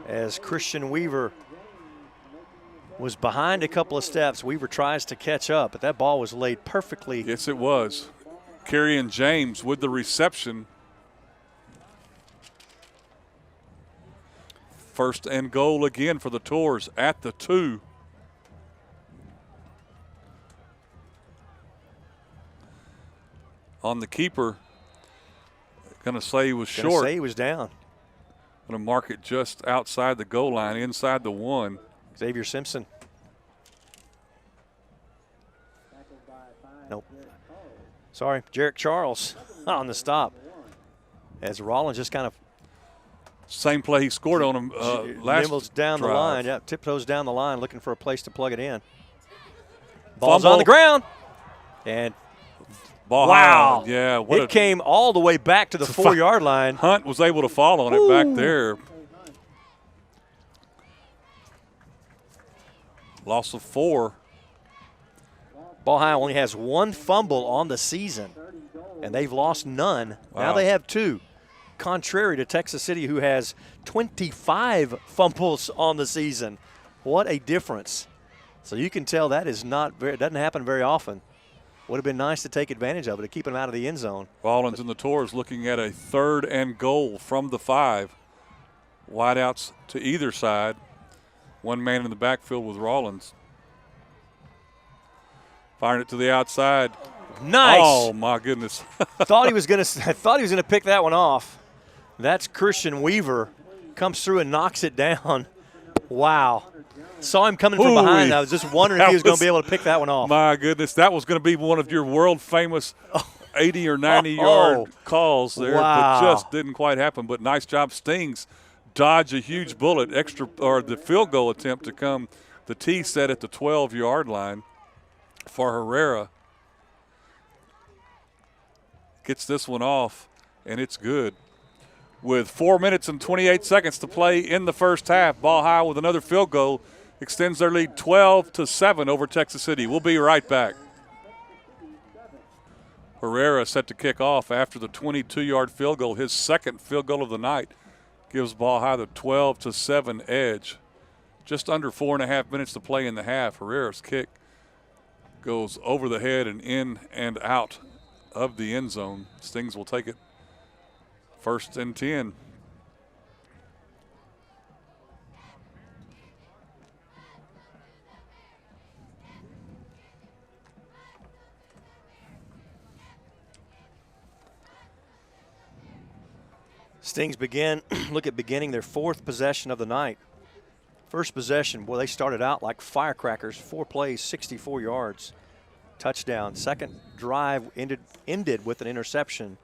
as Christian Weaver was behind a couple of steps. Weaver tries to catch up, but that ball was laid perfectly. Yes, it was. Kerryon James with the reception. 1st and goal again for the Tours at the 2. On the keeper. Going to say he was short. Going to say he was down. Going to mark it just outside the goal line, inside the 1. Xavier Simpson. Nope. Sorry, Jarek Charles on the stop. As Rollins just kind of same play he scored on him last nibbles down drive. the line. Yeah, tiptoes down the line, looking for a place to plug it in. Ball's Fumble. on the ground, and ball wow! High. Yeah, it came all the way back to the 4-yard line. Hunt was able to fall on it back there. Loss of 4. Ball High only has 1 fumble on the season, and they've lost none. Wow. Now they have 2, contrary to Texas City, who has 25 fumbles on the season. What a difference. So you can tell that is doesn't happen very often. Would have been nice to take advantage of it, to keep him out of the end zone. Rollins and the Tours looking at a 3rd and goal from the 5. Wideouts to either side. 1 man in the backfield with Rollins. Firing it to the outside. Nice. Oh my goodness. thought he was gonna pick that one off. That's Christian Weaver. Comes through and knocks it down. Wow. Saw him coming from behind. I was just wondering if he was going to be able to pick that one off. My goodness, that was going to be one of your world famous 80 or 90-yard calls there. Wow. That just didn't quite happen. But nice job, Stings. Dodge a huge bullet, the field goal attempt to come. The tee set at the 12-yard line for Herrera. Gets this one off, and it's good. With 4 minutes and 28 seconds to play in the first half, Ball High with another field goal extends their lead 12-7 over Texas City. We'll be right back. Herrera set to kick off after the 22-yard field goal. His 2nd field goal of the night gives Ball High the 12-7 edge. Just under 4.5 minutes to play in the half. Herrera's kick goes over the head and in and out of the end zone. Stings will take it 1st and 10. Stings beginning their 4th possession of the night. First possession, boy, they started out like firecrackers. 4 plays, 64 yards. Touchdown. 2nd drive ended with an interception.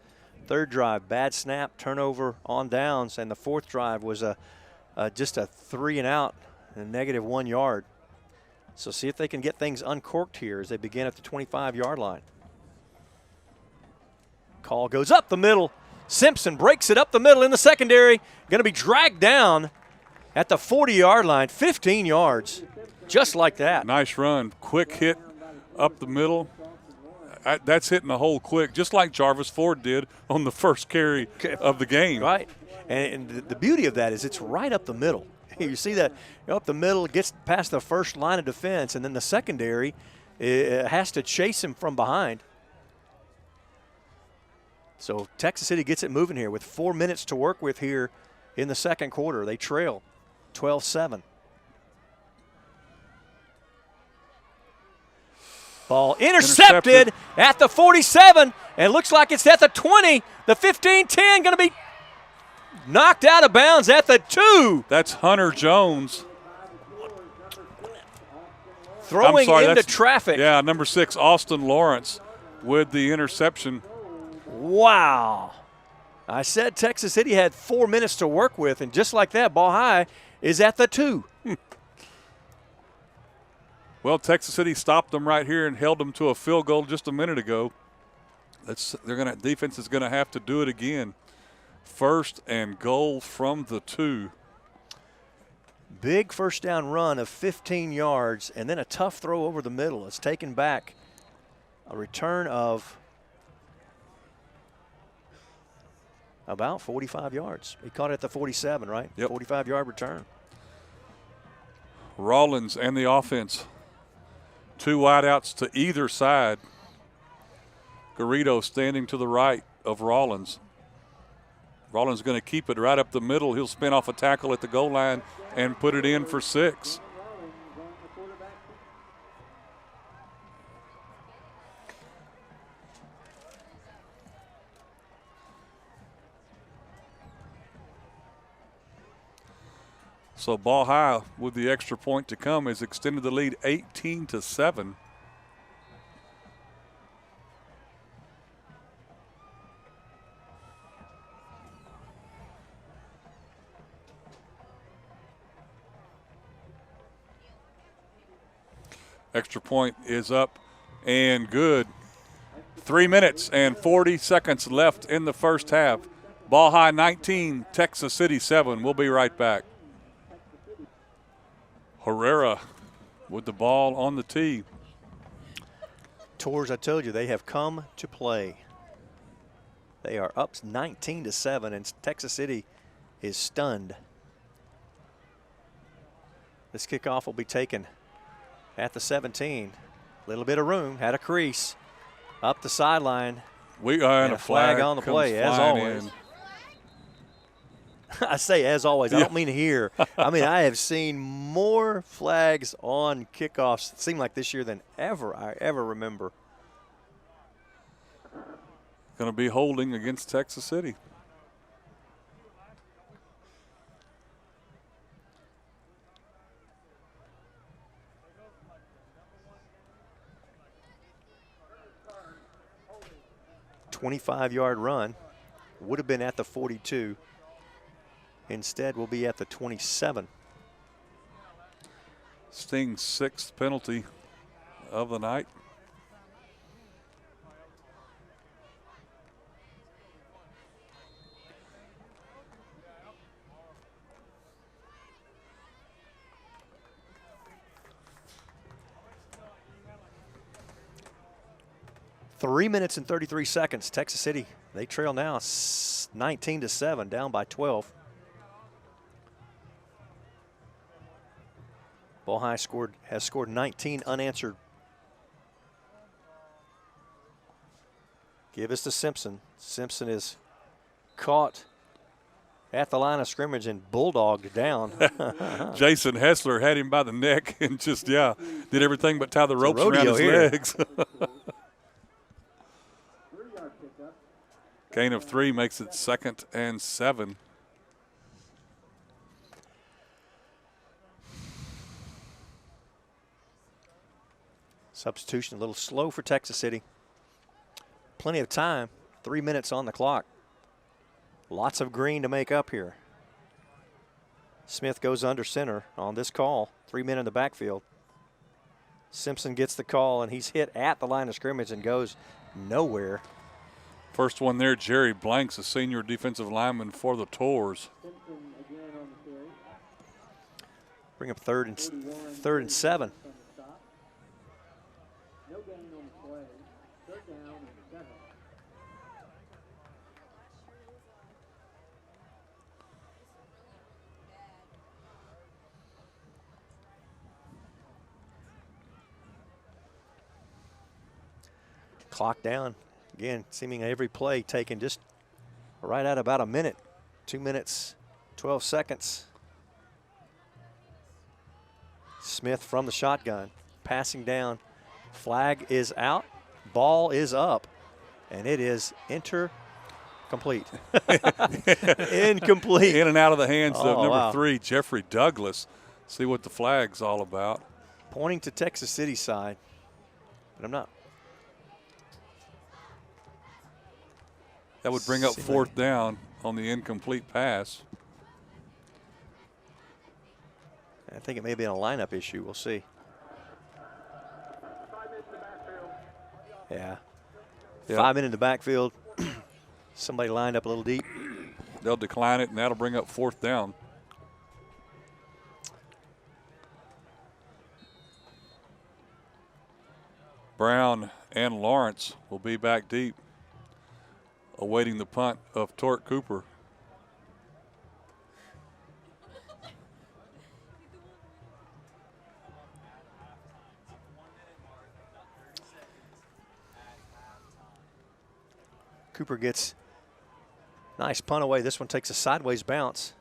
3rd drive, bad snap, turnover on downs, and the 4th drive was just a 3 and out and -1 yard. So see if they can get things uncorked here as they begin at the 25-yard line. Call goes up the middle. Simpson breaks it up the middle in the secondary. Going to be dragged down at the 40-yard line, 15 yards, just like that. Nice run. Quick hit up the middle. That's hitting the hole quick, just like Jarvis Ford did on the first carry of the game. Right. And the beauty of that is it's right up the middle. You see that up the middle, it gets past the first line of defense, and then the secondary has to chase him from behind. So Texas City gets it moving here with 4 minutes to work with here in the second quarter. They trail 12-7. Ball intercepted at the 47, and looks like it's at the 20. The 15-10 going to be knocked out of bounds at the 2. That's Hunter Jones. Throwing into traffic. Yeah, number 6, Austin Lawrence with the interception. Wow. I said Texas City had 4 minutes to work with, and just like that, ball high is at the 2. Well, Texas City stopped them right here and held them to a field goal just a minute ago. Defense is going to have to do it again. 1st and goal from the 2. Big first down run of 15 yards, and then a tough throw over the middle. It's taken back. A return of about 45 yards. He caught it at the 47, right? Yep. 45-yard return. Rawlins and the offense. 2 wideouts to either side. Garrido standing to the right of Rawlins. Rawlins going to keep it right up the middle. He'll spin off a tackle at the goal line and put it in for 6. So ball high with the extra point to come has extended the lead 18-7. Extra point is up and good. 3 minutes and 40 seconds left in the first half. Ball high 19, Texas City 7. We'll be right back. Herrera with the ball on the tee. Tours, I told you, they have come to play. They are up 19-7, and Texas City is stunned. This kickoff will be taken at the 17. Little bit of room, had a crease. Up the sideline. We are in a flag on the play, as always. I say as always. I don't mean here. I mean, I have seen more flags on kickoffs, it seemed like this year, than I ever remember. Going to be holding against Texas City. A 25-yard run would have been at the 42. Instead, we'll be at the 27. Sting's 6th penalty of the night. Three minutes and 33 seconds. Texas City, they trail now 19-7, down by 12. Ball High has scored 19 unanswered. Give us to Simpson. Simpson is caught at the line of scrimmage and bulldogged down. Jason Hessler had him by the neck and just, did everything but tie the ropes around his legs. Gain of 3 makes it 2nd and 7. Substitution a little slow for Texas City. Plenty of time, 3 minutes on the clock. Lots of green to make up here. Smith goes under center on this call. 3 men in the backfield. Simpson gets the call, and he's hit at the line of scrimmage and goes nowhere. First one there, Jerry Blanks, a senior defensive lineman for the Tours. Bring up third and 7. From the stop. No gain on the play. Third down and 7. Clock down. Again, seeming every play taken just right at about a minute. 2 minutes, 12 seconds. Smith from the shotgun, passing down. Flag is out, ball is up, and it is incomplete. Incomplete. In and out of the hands of number wow. 3, Jeffrey Douglas. See what the flag's all about. Pointing to Texas City side, but I'm not. That would bring up 4th down on the incomplete pass. I think it may be a lineup issue. We'll see. Yeah. 5 men in the backfield. Somebody lined up a little deep. They'll decline it, and that'll bring up 4th down. Brown and Lawrence will be back deep, awaiting the punt of Torque Cooper. Cooper gets nice punt away. This one takes a sideways bounce.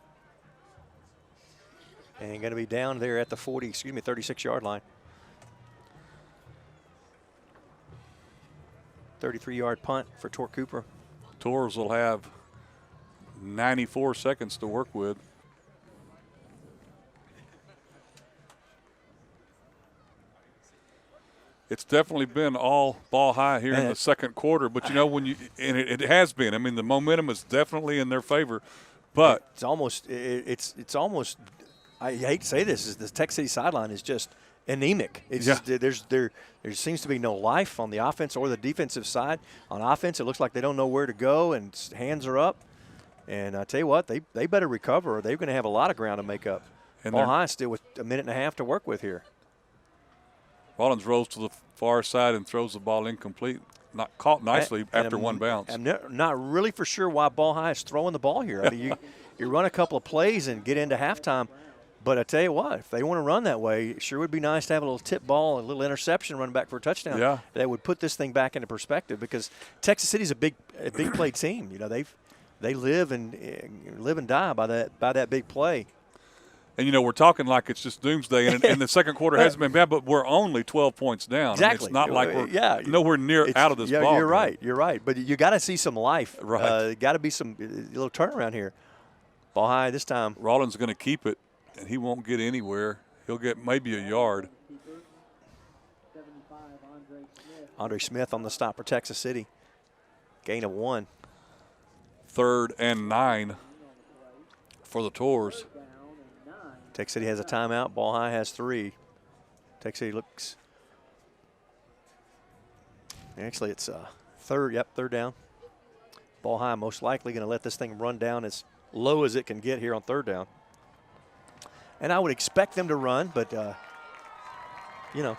And going to be down there at the 36-yard line. 33-yard punt for Torque Cooper. Torres will have 94 seconds to work with. It's definitely been all ball high here in the second quarter, but you know and it has been. I mean, the momentum is definitely in their favor, but it's almost. I hate to say this, is the Tech City sideline is just anemic. It's just, there seems to be no life on the offense or the defensive side. On offense, it looks like they don't know where to go, and hands are up. And I tell you what, they better recover, or they're going to have a lot of ground to make up. And ball high still with a minute and a half to work with here. Rollins rolls to the far side and throws the ball incomplete. Not caught nicely after one bounce. I'm not really for sure why ball high is throwing the ball here. I mean, you run a couple of plays and get into halftime. But I tell you what, if they want to run that way, it sure would be nice to have a little tip ball, a little interception, run back for a touchdown. Yeah. That would put this thing back into perspective, because Texas City's a big play team. You know, they live and die by that big play. And, you know, we're talking like it's just doomsday, and the second quarter hasn't been bad, but we're only 12 points down. Exactly. I mean, it's not like we're nowhere near out of this ball. You're right. You're right. But you got to see some life. Right. Got to be some little turnaround here. Ball high this time. Rollins going to keep it, and he won't get anywhere. He'll get maybe a yard. Andre Smith on the stop for Texas City. Gain of 1. 3rd and 9 for the Tours. Tech City has a timeout. Ball high has 3. Tech City looks. Actually, it's third. Yep, third down. Ball high most likely going to let this thing run down as low as it can get here on 3rd down. And I would expect them to run, but, you know.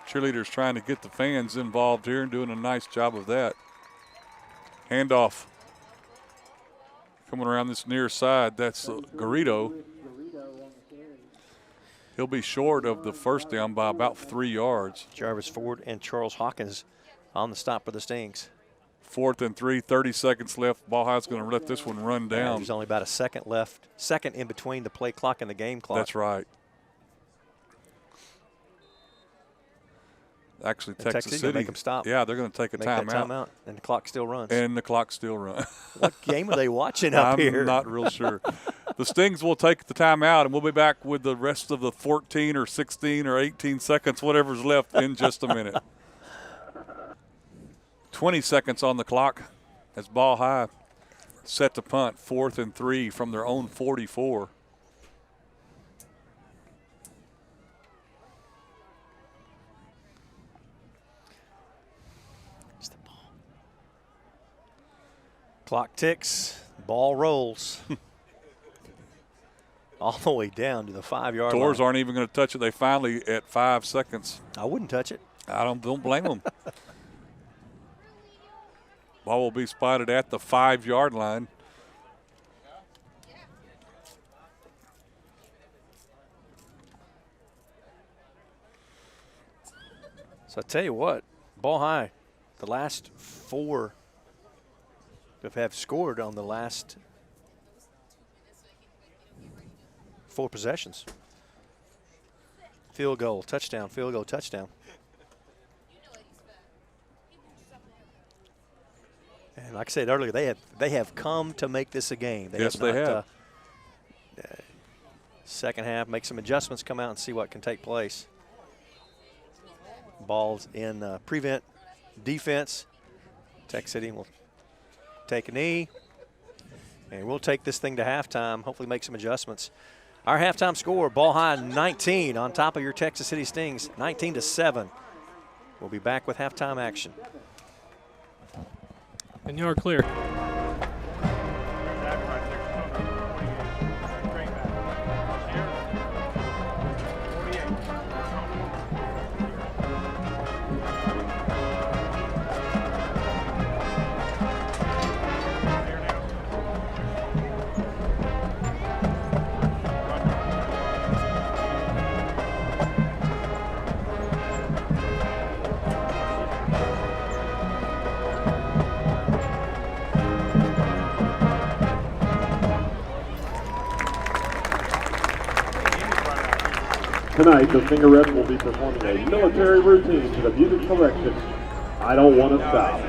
Cheerleaders trying to get the fans involved here and doing a nice job of that. Handoff. Coming around this near side, that's Garrido. He'll be short of the first down by about 3 yards. Jarvis Ford and Charles Hawkins on the stop for the Stings. 4th and 3, 30 seconds left. Ball High's going to let this one run down. There's only about a second left, second in between the play clock and the game clock. That's right. Actually, Texas City make them stop. Yeah, they're going to take a timeout. And the clock still runs. And the clock still runs. What game are they watching up here? I'm not real sure. The Stings will take the timeout, and we'll be back with the rest of the 14 or 16 or 18 seconds, whatever's left, in just a minute. 20 seconds on the clock as Ball High set to punt, 4th and 3 from their own 44. Clock ticks, ball rolls. all the way down to the 5-yard line. Tours aren't even going to touch it. They finally at 5 seconds. I wouldn't touch it. I don't blame them. Ball will be spotted at the 5-yard line. So I tell you what, Ball High, the last 4 have scored on the last 4 possessions. Field goal, touchdown, field goal, touchdown. And like I said earlier, they have come to make this a game. Yes, they have. Second half, make some adjustments, come out and see what can take place. Ball's in prevent defense. Tech City will take a knee. And we'll take this thing to halftime, hopefully make some adjustments. Our halftime score, Ball High 19 on top of your Texas City Stings, 19-7. We'll be back with halftime action. And you are clear. Tonight, the Stingerettes will be performing a military routine to the music selection, I Don't Want to Stop.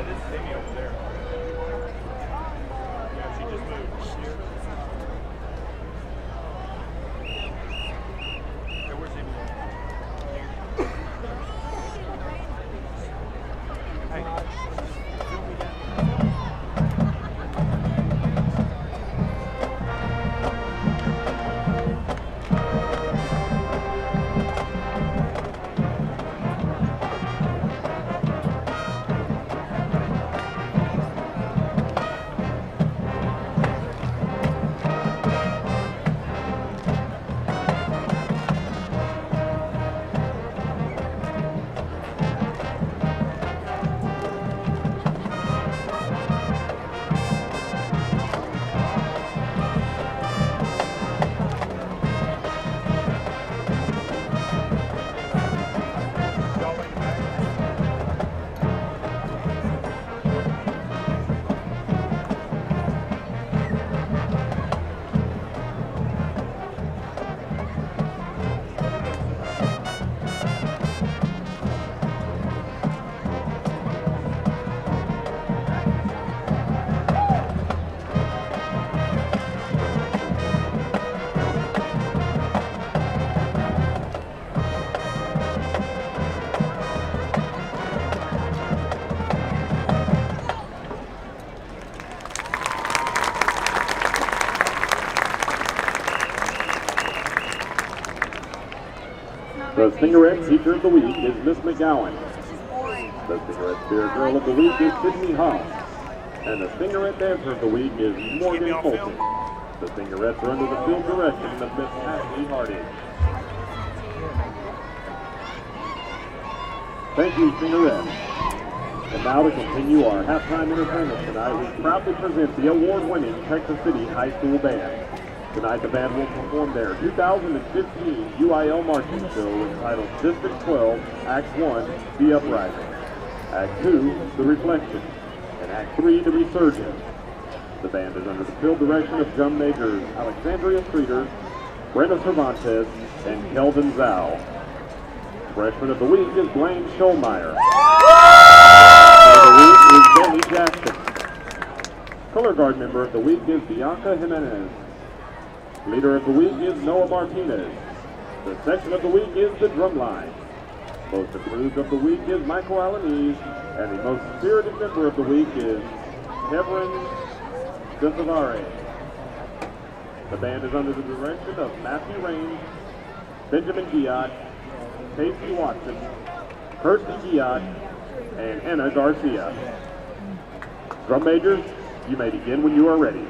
The Stingerette Teacher of the Week is Miss McGowan. The Stingerette Spirit Girl of the Week is Sydney Hoff. And the Stingerette Dancer of the Week is Morgan Colton. The Stingerettes are under the field direction of Miss Ashley Harding. Thank you, Stingerettes. And now to continue our halftime entertainment tonight, we proudly present the award-winning Texas City High School Band. Tonight the band will perform their 2015 UIL marching show entitled District 12, Act 1, The Uprising, Act 2, The Reflection, and Act 3, The Resurgence. The band is under the field direction of drum majors Alexandria Streeter, Brenda Cervantes, and Kelvin Zhao. Freshman of the Week is Blaine Schollmeyer. Member of the Week is Benny Jackson. Color Guard Member of the Week is Bianca Jimenez. Leader of the Week is Noah Martinez. The Section of the Week is the Drumline. Most Improved of the Week is Michael Alanese, and the Most Spirited Member of the Week is Kevin Desavare. The band is under the direction of Matthew Raines, Benjamin Giat, Casey Watson, Kirsty Giat, and Anna Garcia. Drum majors, you may begin when you are ready.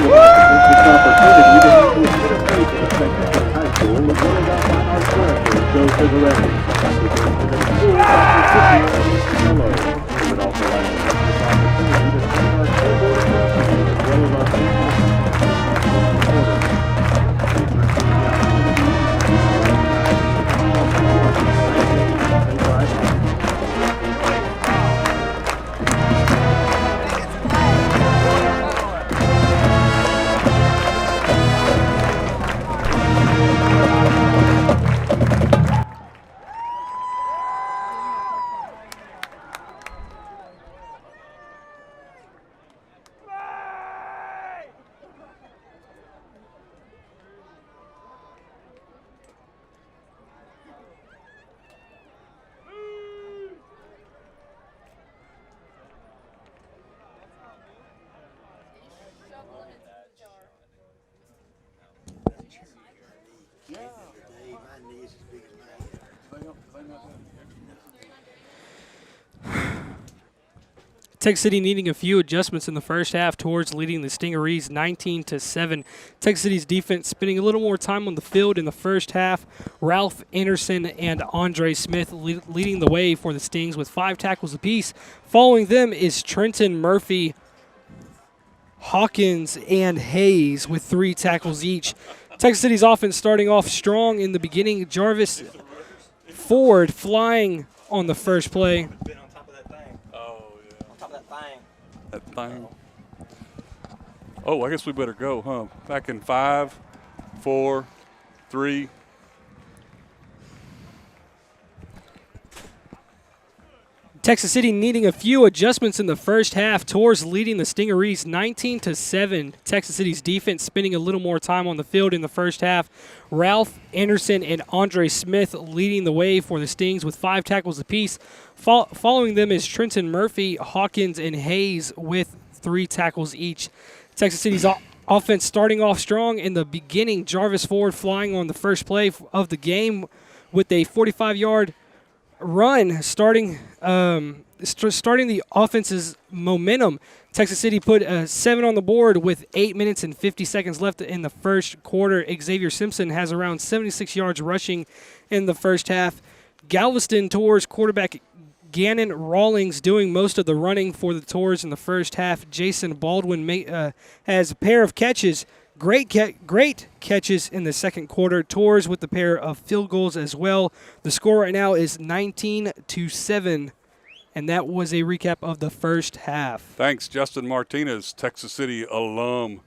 would like to take this opportunity to introduce the face of the Texas City High School, as well as our fine arts director, Joe Cigaretti. The president of the school, Dr. Ciccio Mello. We would also like to take this opportunity to thank our school board of trustees, as well as our principal supporters. Please receive the opportunity to say bye. Texas City needing a few adjustments in the first half towards leading the Stingarees 19-7. Texas City's defense spending a little more time on the field in the first half. Ralph Anderson and Andre Smith leading the way for the Stings with 5 tackles apiece. Following them is Trenton Murphy, Hawkins, and Hayes with 3 tackles each. Texas City's offense starting off strong in the beginning. Jarvis Ford flying on the first play. That thing. Oh, I guess we better go, huh? Back in 5, 4, 3. Texas City needing a few adjustments in the first half towards leading the Stingarees 19-7. Texas City's defense spending a little more time on the field in the first half. Ralph Anderson and Andre Smith leading the way for the Stings with 5 tackles apiece. Following them is Trenton Murphy, Hawkins, and Hayes with 3 tackles each. Texas City's offense starting off strong in the beginning. Jarvis Ford flying on the first play of the game with a 45-yard run, starting the offense's momentum. Texas City put 7 on the board with 8 minutes and 50 seconds left in the first quarter. Xavier Simpson has around 76 yards rushing in the first half. Galveston Tours quarterback Gannon Rawlings doing most of the running for the Tours in the first half. Jason Baldwin has a pair of catches. Great catches in the second quarter. Tours with the pair of field goals as well. The score right now is 19-7, and that was a recap of the first half. Thanks, Justin Martinez, Texas City alum,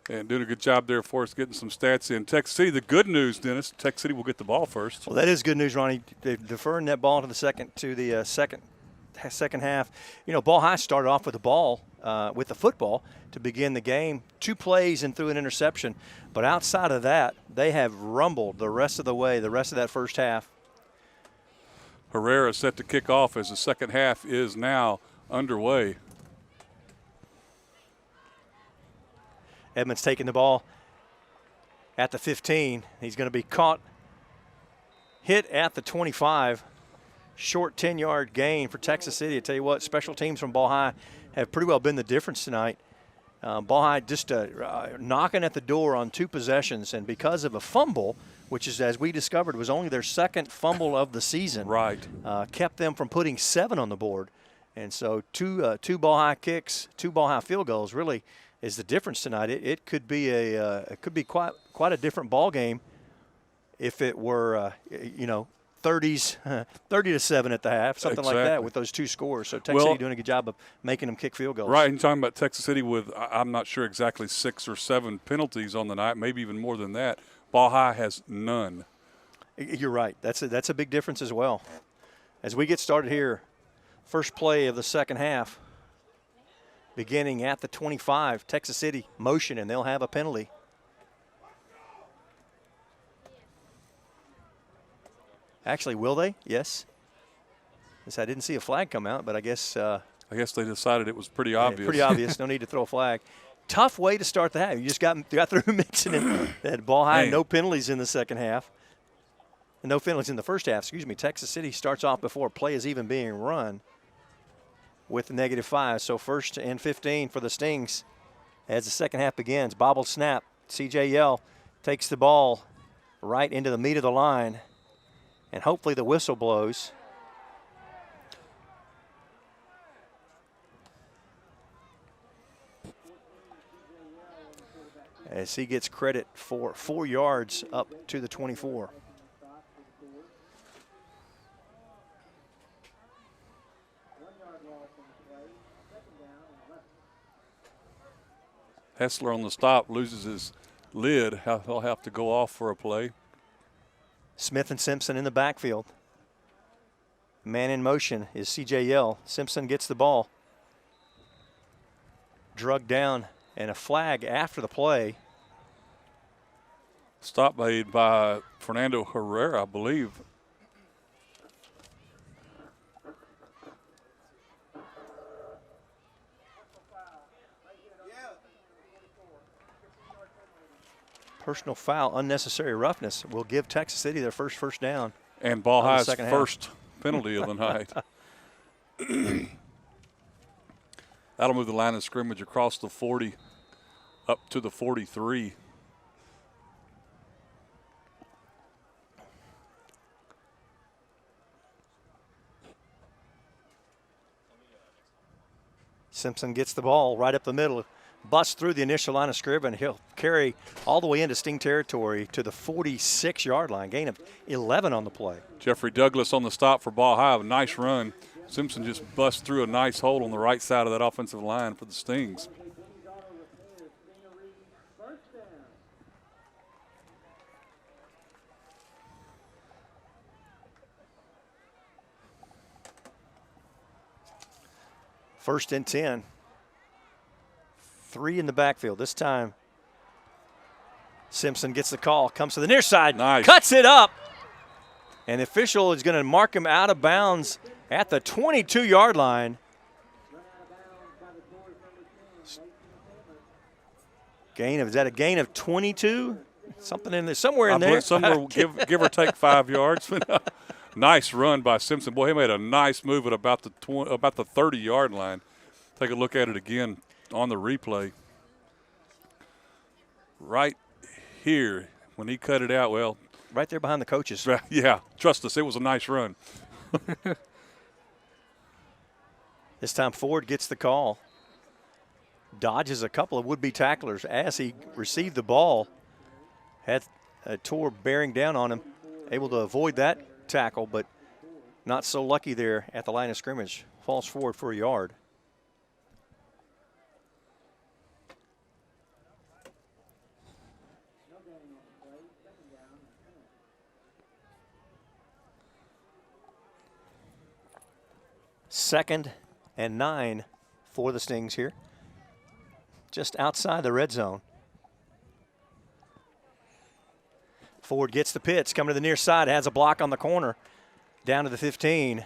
and doing a good job there for us, getting some stats in. Texas City, the good news, Dennis, Texas City will get the ball first. Well, that is good news, Ronnie. They're deferring that ball to the second half. You know, Ball High started off with the ball, with the football to begin the game. 2 plays and threw an interception. But outside of that, they have rumbled the rest of the way, the rest of that first half. Herrera set to kick off as the second half is now underway. Edmonds taking the ball at the 15. He's going to be hit at the 25. Short 10-yard gain for Texas City. I tell you what, special teams from Ball High have pretty well been the difference tonight. Ball High just knocking at the door on 2 possessions, and because of a fumble, which is, as we discovered, was only their second fumble of the season, right, kept them from putting 7 on the board. And so two Ball High kicks, 2 Ball High field goals really is the difference tonight. It could be quite a different ball game if it were 30-7 at the half, something like that with those 2 scores. So Texas City doing a good job of making them kick field goals. Right, and talking about Texas City with, I'm not sure exactly 6 or 7 penalties on the night, maybe even more than that. Ball High has none. You're right. That's a big difference as well. As we get started here, first play of the second half, beginning at the 25, Texas City motion, and they'll have a penalty. Actually, will they? Yes. I didn't see a flag come out, but I guess they decided it was pretty obvious. Pretty obvious. No need to throw a flag. Tough way to start the half. You just got through mixing it. They had Ball High, no penalties in the second half. No penalties in the first half. Texas City starts off before play is even being run with -5. So 1st and 15 for the Stings. as the second half begins. Bobble snap. CJ Yell takes the ball right into the meat of the line, and hopefully the whistle blows. As he gets credit for 4 yards up to the 24. Hessler on the stop loses his lid. He'll have to go off for a play. Smith and Simpson in the backfield. Man in motion is CJ Yell. Simpson gets the ball. Drugged down, and a flag after the play. Stop made by Fernando Herrera, I believe. Personal foul, unnecessary roughness will give Texas City their first down. And Ball High's first penalty of the night. That'll move the line of scrimmage across the 40 up to the 43. Simpson gets the ball right up the middle, busts through the initial line of scrimmage, and he'll carry all the way into Sting territory to the 46-yard line. Gain of 11 on the play. Jeffrey Douglas on the stop for Ball High. A nice run. Simpson just busts through a nice hole on the right side of that offensive line for the Stings. First and 10. 3 in the backfield. This time, Simpson gets the call, comes to the near side, nice. Cuts it up. And the official is going to mark him out of bounds at the 22-yard line. Is that a gain of 22? Something in there, somewhere in there. Somewhere, give or take 5 yards. Nice run by Simpson. Boy, he made a nice move at about the 30-yard line. Take a look at it again on the replay. Right here, when he cut it out, well. Right there behind the coaches. Yeah, trust us, it was a nice run. This time Ford gets the call. Dodges a couple of would-be tacklers as he received the ball. Had a Tor bearing down on him. Able to avoid that tackle, but not so lucky there at the line of scrimmage. Falls forward for a yard. Second and 9 for the Stings here. Just outside the red zone. Ford gets the pitch, coming to the near side, has a block on the corner, down to the 15.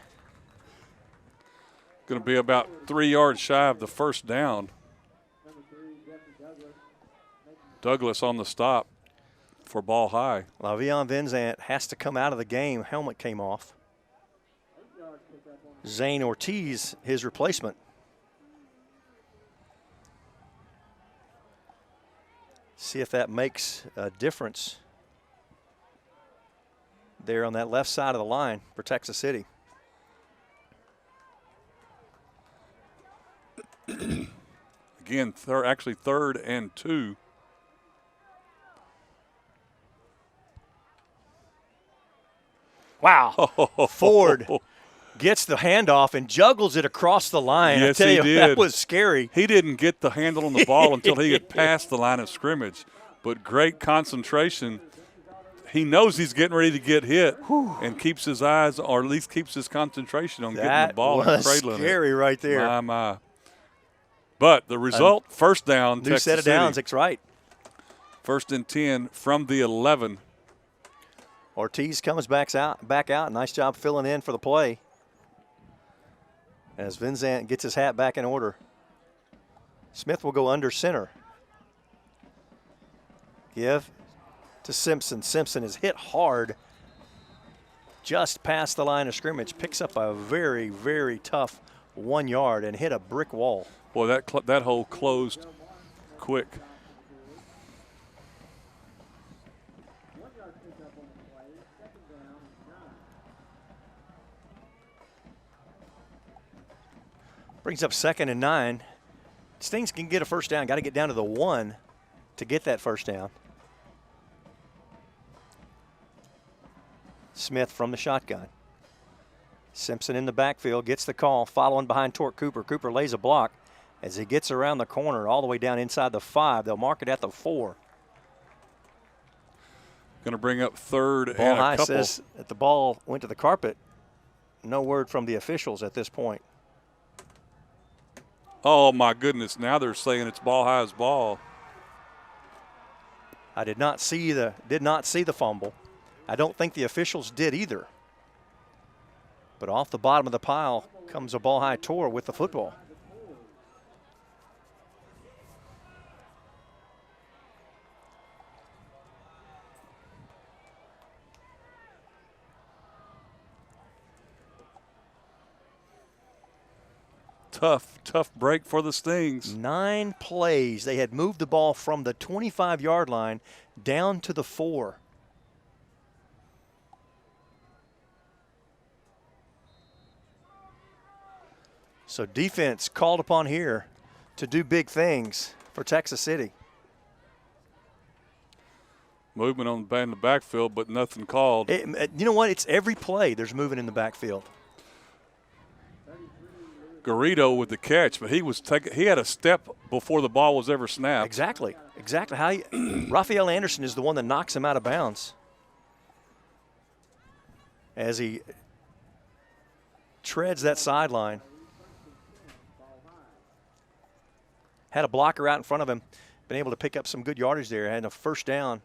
Going to be about 3 yards shy of the first down. Douglas on the stop for Ball High. Lavion Vincent has to come out of the game. Helmet came off. Zane Ortiz, his replacement. See if that makes a difference there on that left side of the line for Texas City. Again, actually 3rd and 2. Wow. Ford gets the handoff and juggles it across the line. Yes, I tell you, he did. That was scary. He didn't get the handle on the ball until he had passed the line of scrimmage. But great concentration. He knows he's getting ready to get hit and keeps his eyes, or at least keeps his concentration on getting the ball and cradling it. Scary right there. My. But the result, first down, New Texas set of City. downs, that's right. 1st and 10 from the 11. Ortiz comes back out. Nice job filling in for the play. As Vincent gets his hat back in order. Smith will go under center. Give to Simpson. Simpson is hit hard just past the line of scrimmage. Picks up a very, very tough 1 yard and hit a brick wall. Boy, that hole closed quick. 1 yard pickup on the play, 2nd down and 9. Brings up 2nd and 9. Stings can get a first down. Got to get down to the 1 to get that first down. Smith from the shotgun. Simpson in the backfield, gets the call, following behind Torque Cooper. Cooper lays a block as he gets around the corner all the way down inside the 5. They'll mark it at the 4. Going to bring up 3rd Ball and a high couple. says that the ball went to the carpet. No word from the officials at this point. Oh, my goodness. Now they're saying it's ball high as ball. I did not see the fumble. I don't think the officials did either. But off the bottom of the pile comes a ball high Tor with the football. Tough break for the Stings. 9 plays. They had moved the ball from the 25-yard line down to the 4. So defense called upon here to do big things for Texas City. Movement on in the backfield, but nothing called. You know what? It's every play there's moving in the backfield. Garrido with the catch, but he had a step before the ball was ever snapped. Exactly. Raphael Anderson is the one that knocks him out of bounds as he treads that sideline. Had a blocker out in front of him, been able to pick up some good yardage there, had a first down.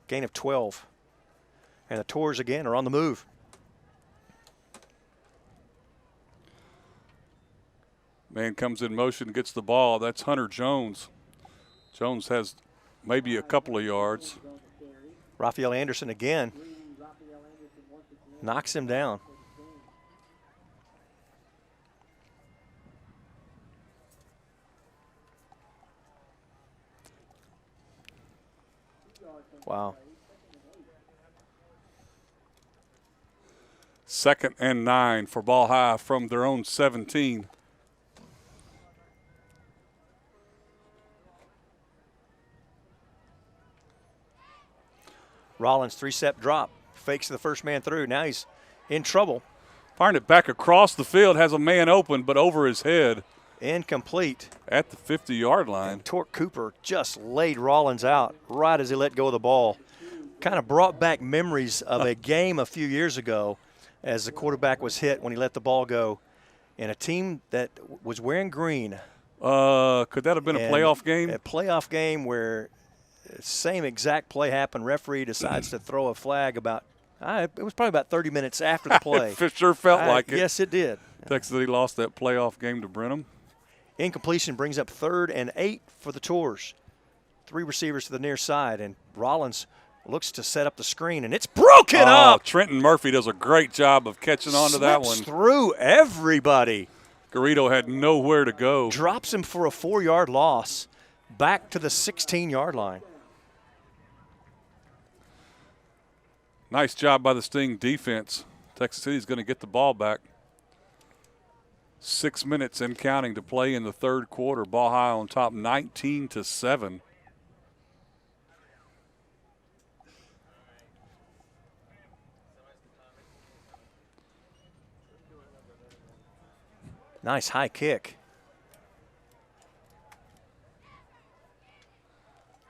Gain of 12. And the Tors again are on the move. Man comes in motion, gets the ball. That's Hunter Jones. Jones has maybe a couple of yards. Raphael Anderson again knocks him down. Wow. 2nd and 9 for ball high from their own 17. Rollins 3-step drop, fakes the first man through. Now he's in trouble. Firing it back across the field, has a man open, but over his head. Incomplete. At the 50-yard line. And Torque Cooper just laid Rollins out right as he let go of the ball. Kind of brought back memories of a game a few years ago as the quarterback was hit when he let the ball go. And a team that was wearing green. Could that have been a playoff game? A playoff game where same exact play happened. Referee decides to throw a flag about, it was probably about 30 minutes after the play. It sure felt like it. Yes, it did. Texas City lost that playoff game to Brenham. Incompletion brings up 3rd and 8 for the Tors. 3 receivers to the near side, and Rollins looks to set up the screen, and it's broken up. Trenton Murphy does a great job of catching on to that one. Slips through everybody. Garrido had nowhere to go. Drops him for a 4-yard loss back to the 16-yard line. Nice job by the Sting defense. Texas City's going to get the ball back. 6 minutes and counting to play in the 3rd quarter. Ball high on top, 19-7. Nice high kick.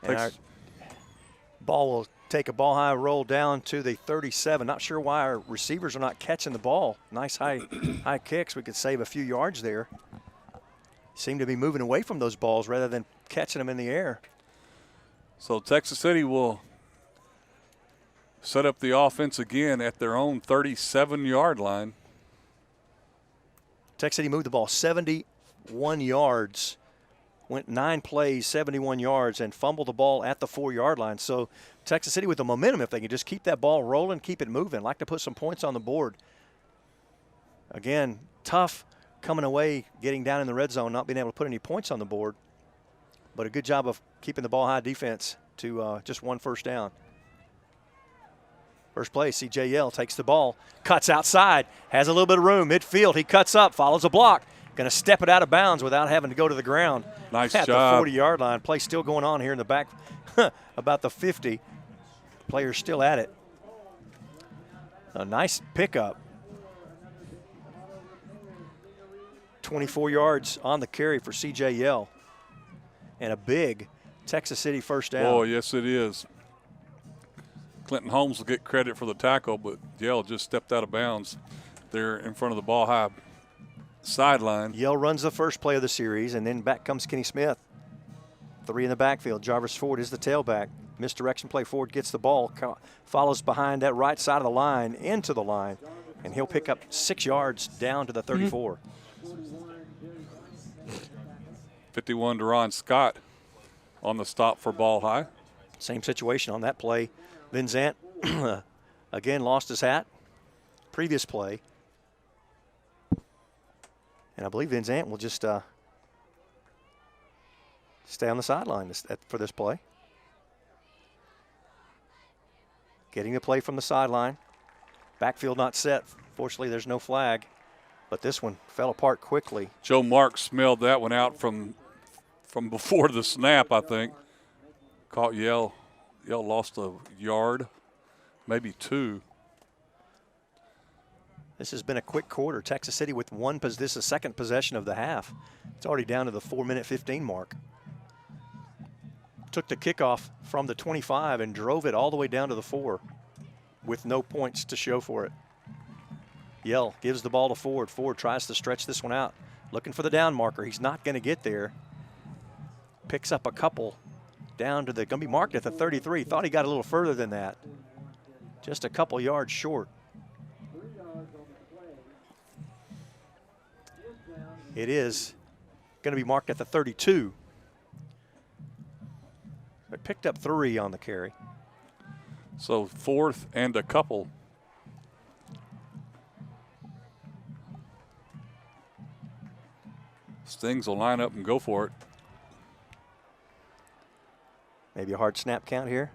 And our ball will take a ball high roll down to the 37. Not sure why our receivers are not catching the ball. Nice high kicks. We could save a few yards there. Seem to be moving away from those balls rather than catching them in the air. So Texas City will set up the offense again at their own 37-yard line. Texas City moved the ball 71 yards. Went 9 plays, 71 yards, and fumbled the ball at the 4-yard line. So Texas City with the momentum, if they can just keep that ball rolling, keep it moving, like to put some points on the board. Again, tough coming away, getting down in the red zone, not being able to put any points on the board. But a good job of keeping the ball high defense to just 1 first down. First play, C.J. Yell takes the ball, cuts outside, has a little bit of room, midfield. He cuts up, follows a block. Going to step it out of bounds without having to go to the ground. Nice at job. the 40-yard line. Play still going on here in the back, about the 50. Players still at it. A nice pickup. 24 yards on the carry for C.J. Yell. And a big Texas City first down. Oh, yes, it is. Clinton Holmes will get credit for the tackle, but Yell just stepped out of bounds there in front of the ball high sideline. Yell runs the first play of the series, and then back comes Kenny Smith. 3 in the backfield. Jarvis Ford is the tailback. Misdirection play. Ford gets the ball, follows behind that right side of the line, into the line, and he'll pick up 6 yards down to the 34. 51, Deron Scott on the stop for ball high. Same situation on that play. Vin Zant again lost his hat. Previous play. And I believe Vin Zant will just stay on the sideline for this play. Getting the play from the sideline. Backfield not set. Fortunately, there's no flag. But this one fell apart quickly. Joe Marks smelled that one out from before the snap, I think. Caught Yell. Yell lost a yard, maybe 2. This has been a quick quarter. Texas City with this is the second possession of the half. It's already down to the 4-minute 15 mark. Took the kickoff from the 25 and drove it all the way down to the 4 with no points to show for it. Yell gives the ball to Ford. Ford tries to stretch this one out. Looking for the down marker. He's not going to get there. Picks up a couple down to going to be marked at the 33. Thought he got a little further than that. Just a couple yards short. It is going to be marked at the 32. But picked up 3 on the carry. So 4th and a couple. Stings will line up and go for it. Maybe a hard snap count here.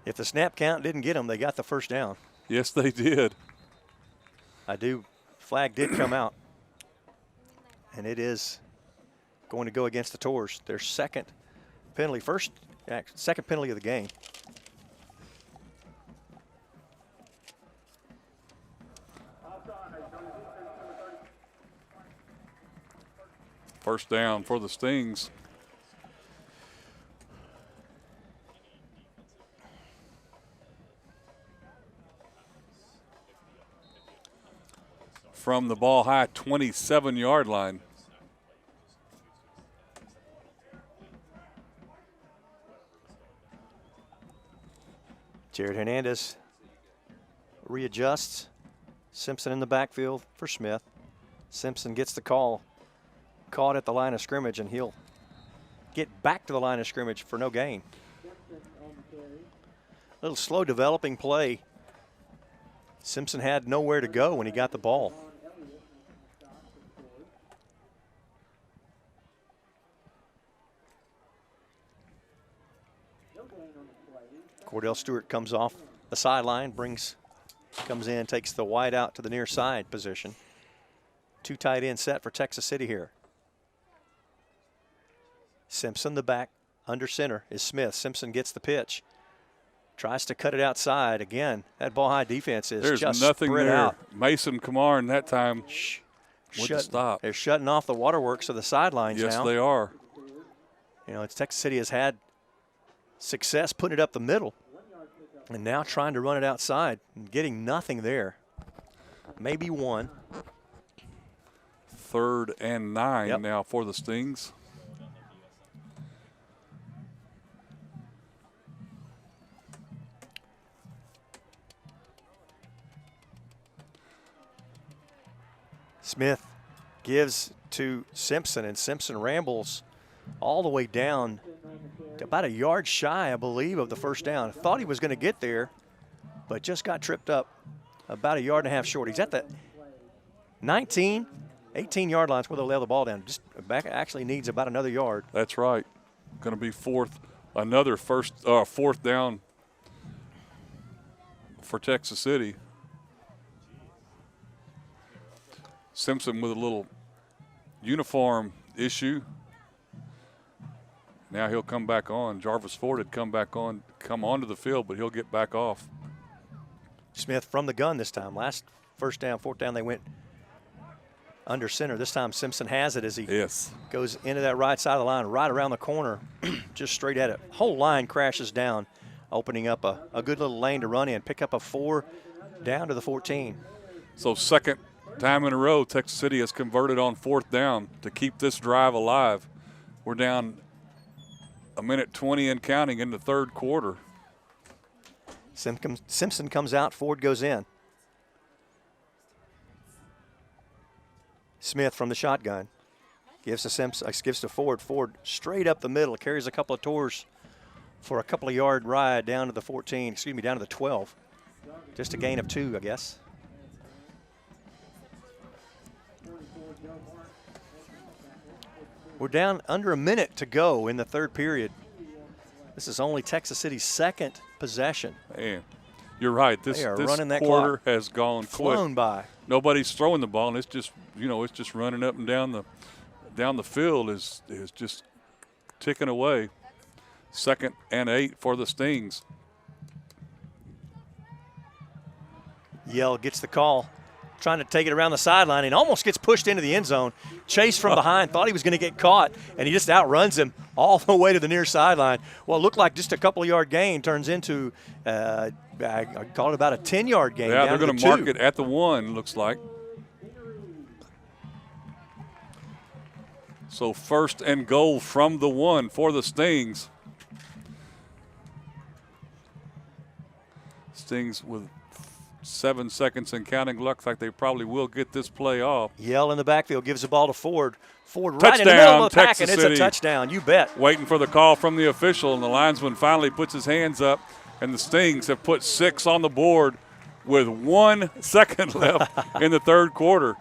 If the snap count didn't get them, they got the first down. Yes, they did. Flag did come out. And it is going to go against the Tours. Their second penalty, second penalty of the game. First down for the Stings. From the ball high 27-yard line. Jared Hernandez readjusts. Simpson in the backfield for Smith. Simpson gets the call. Caught at the line of scrimmage, and he'll get back to the line of scrimmage for no gain. A little slow developing play. Simpson had nowhere to go when he got the ball. Cordell Stewart comes off the sideline, comes in, takes the wide out to the near side position. 2 tight end set for Texas City here. Simpson the back, under center is Smith. Simpson gets the pitch. Tries to cut it outside. Again, that ball high defense is There's just nothing spread there. out. Mason Camarn that time wouldn't stop. They're shutting off the waterworks of the sidelines now. Yes, they are. You know, Texas City has had success putting it up the middle and now trying to run it outside and getting nothing there. Maybe 1. 3rd and 9 now for the Stings. Smith gives to Simpson, and Simpson rambles all the way down to about a yard shy, I believe, of the first down. Thought he was going to get there, but just got tripped up. about a yard and a half short. He's at the 19, 18-yard line where they'll lay the ball down. Just back actually needs about another yard. That's right. Going to be fourth down for Texas City. Simpson with a little uniform issue. Now he'll come back on. Jarvis Ford had come onto the field, but he'll get back off. Smith from the gun this time. Last fourth down, they went under center. This time Simpson has it as he goes into that right side of the line, right around the corner, just straight at it. Whole line crashes down, opening up a good little lane to run in. Pick up a 4 down to the 14. So second time in a row, Texas City has converted on 4th down to keep this drive alive. We're down a minute 20 and counting in the third quarter. Simpson comes out, Ford goes in. Smith from the shotgun gives to Ford. Ford straight up the middle, carries a couple of tours for a couple of yard ride down to the 14, down to the 12. Just a gain of 2, I guess. We're down under a minute to go in the third period. This is only Texas City's second possession. Man, you're right. This quarter has gone flown by. Nobody's throwing the ball, and it's just running up and down the field is just ticking away. 2nd and 8 for the Stings. Yell gets the call, trying to take it around the sideline and almost gets pushed into the end zone. Chase from behind, thought he was going to get caught, and he just outruns him all the way to the near sideline. Well, it looked like just a couple-yard gain turns into, I call it about a 10-yard gain. Yeah, they're going to mark it at the 1, looks like. So 1st and goal from the 1 for the Stings. Stings with 7 seconds and counting. Looks like they probably will get this play off. Yell in the backfield, gives the ball to Ford. Ford touchdown, right in the middle of the pack, Texas and it's City. a touchdown. You bet. Waiting for the call from the official, and the linesman finally puts his hands up, and the Stings have put 6 on the board with 1 second left in the third quarter.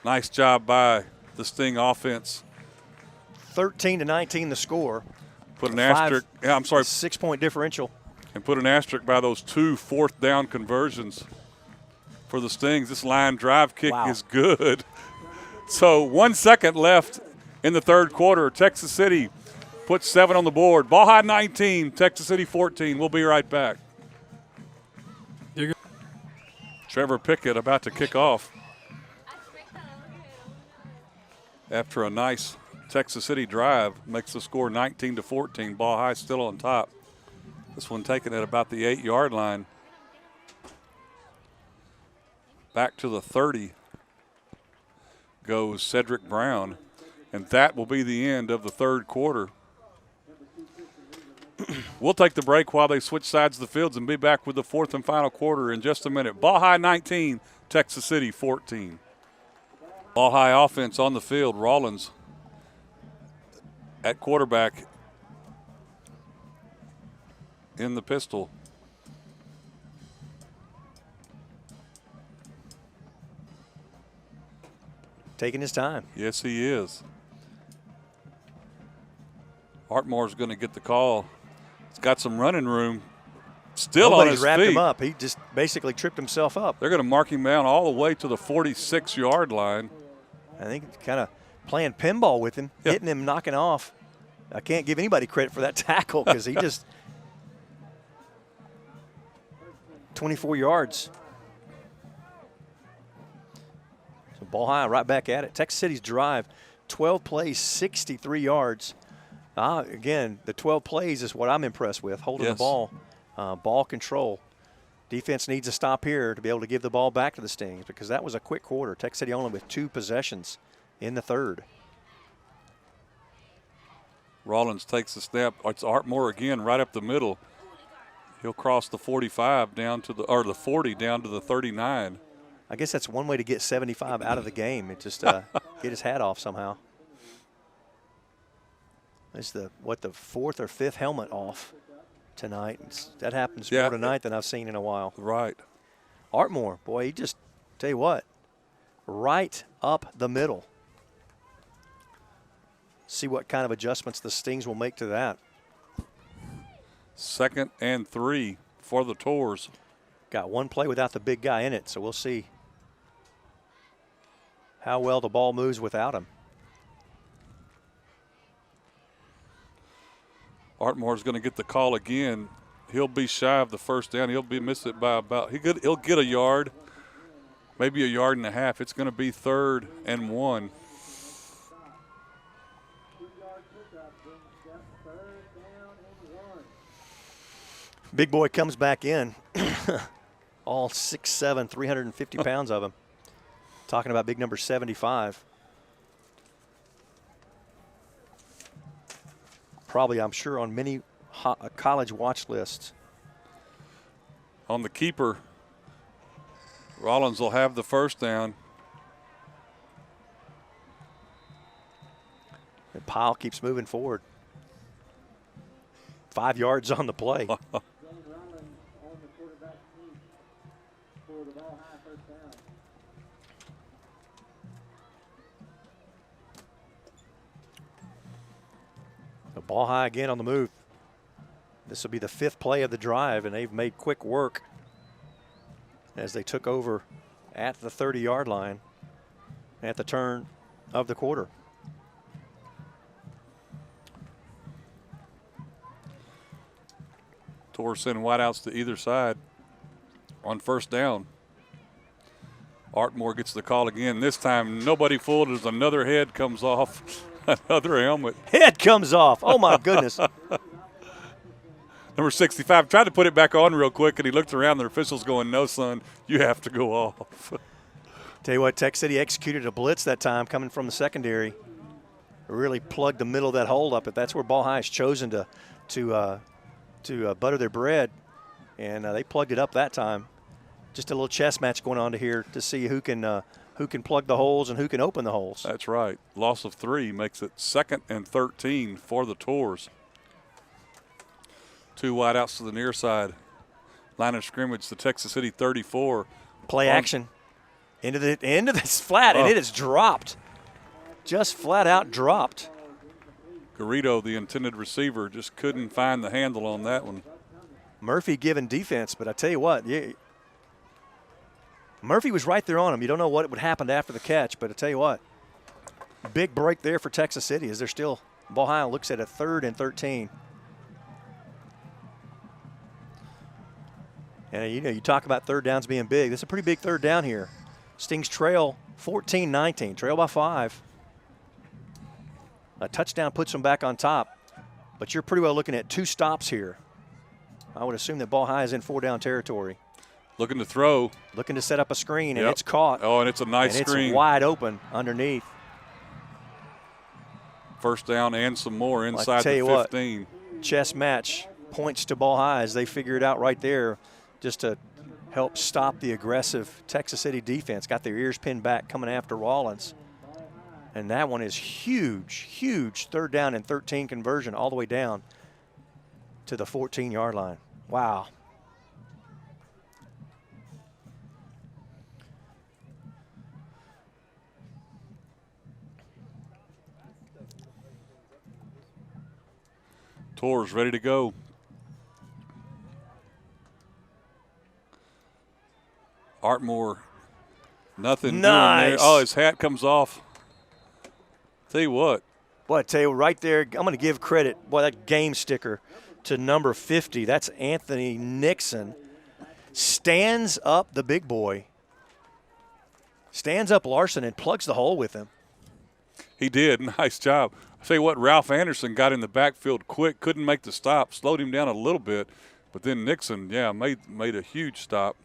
Nice job by the Sting offense. 13-19 the score. Put an asterisk. Yeah, I'm sorry. 6-point differential. And put an asterisk by those 2 4th down conversions for the Stings. This line drive kick is good. So 1 second left in the third quarter. Texas City puts 7 on the board. Ball high 19, Texas City 14. We'll be right back. Trevor Pickett about to kick off. After a nice Texas City drive, makes the score 19-14. Ball high still on top. This one taken at about the 8-yard line. Back to the 30 goes Cedric Brown, and that will be the end of the third quarter. We'll take the break while they switch sides of the fields and be back with the 4th and final quarter in just a minute. Ball high 19, Texas City 14. Ball high offense on the field. Rollins at quarterback in the pistol. Taking his time. Yes, he is. Hartmore's going to get the call. He's got some running room. Still on his feet. Nobody's wrapped him up. He just basically tripped himself up. They're going to mark him down all the way to the 46-yard line. I think kind of playing pinball with him, hitting him, knocking off. I can't give anybody credit for that tackle because he just 24 yards. So ball high, right back at it. Texas City's drive, 12 plays, 63 yards. Again, the 12 plays is what I'm impressed with, holding the ball, ball control. Defense needs a stop here to be able to give the ball back to the Stings because that was a quick quarter. Texas City only with 2 possessions in the third. Rollins takes a snap. It's Hartmore again right up the middle. He'll cross the 45 down to the 40 down to the 39. I guess that's one way to get 75 out of the game. It just get his hat off somehow. It's the fourth or fifth helmet off tonight. That happens Yeah. more tonight than I've seen in a while. Right. Artmore, boy, he just, tell you what, right up the middle. See what kind of adjustments the Stings will make to that. 2nd and 3 for the Tours. Got one play without the big guy in it, so we'll see how well the ball moves without him. Artmore's going to get the call again. He'll be shy of the first down. He'll be miss it by about. He'll get a yard, maybe a yard and a half. It's going to be 3rd and 1. Big boy comes back in. All 6'7", 350 pounds of him. Talking about big number 75. Probably, I'm sure, on many college watch lists. On the keeper, Rollins will have the first down. And Pyle keeps moving forward. 5 yards on the play. The ball high again on the move. This will be the 5th play of the drive, and they've made quick work as they took over at the 30-yard line at the turn of the quarter. Tours send wideouts to either side on first down. Artmore gets the call again. This time, nobody fooled as another head comes off, another helmet. Head comes off. Oh, my goodness. Number 65 tried to put it back on real quick, and he looked around. The official's going, no, son, you have to go off. Tell you what, Tech City executed a blitz that time coming from the secondary. Really plugged the middle of that hole up, but that's where Ball High has chosen to butter their bread, and they plugged it up that time. Just a little chess match going on to here to see who can plug the holes and who can open the holes. That's right. Loss of 3 makes it 2nd and 13 for the Tours. 2 wideouts to the near side. Line of scrimmage, the Texas City 34. Play action into this flat, and it is dropped. Just flat out dropped. Garrido, the intended receiver, just couldn't find the handle on that one. Murphy giving defense, but I tell you what, Murphy was right there on him. You don't know what would happen after the catch, but I tell you what, big break there for Texas City as they're still, Ball High looks at a 3rd and 13. And you talk about third downs being big. This is a pretty big third down here. Stings trail 14-19, trail by 5. A touchdown puts them back on top, but you're pretty well looking at 2 stops here. I would assume that Ball High is in 4-down territory. Looking to throw. Looking to set up a screen, and it's caught. Oh, and it's a nice screen. It's wide open underneath. First down and some more inside the 15. Chess match points to Ball High as they figure it out right there just to help stop the aggressive Texas City defense. Got their ears pinned back coming after Rollins. And that one is huge, huge 3rd down and 13 conversion all the way down to the 14-yard line. Wow. Tours ready to go. Artmore, nothing nice. Doing there. Oh, his hat comes off. Tell you what. Boy, I tell you right there, I'm going to give credit. Boy, that game sticker to number 50. That's Anthony Nixon. Stands up the big boy. Stands up Larson and plugs the hole with him. He did. Nice job. I tell you what, Ralph Anderson got in the backfield quick, couldn't make the stop, slowed him down a little bit, but then Nixon, made a huge stop.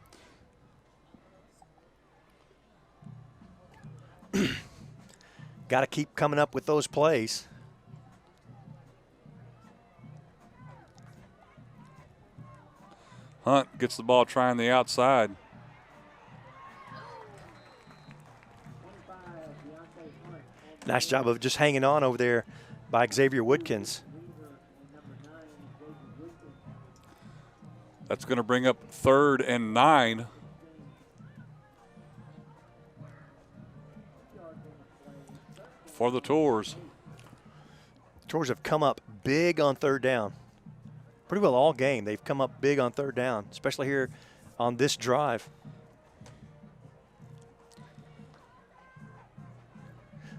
Got to keep coming up with those plays. Hunt gets the ball trying the outside. Nice job of just hanging on over there. by Xavier Woodkins. That's going to bring up 3rd and 9. For the Tours. Tours have come up big on 3rd down. Pretty well all game. They've come up big on 3rd down, especially here on this drive.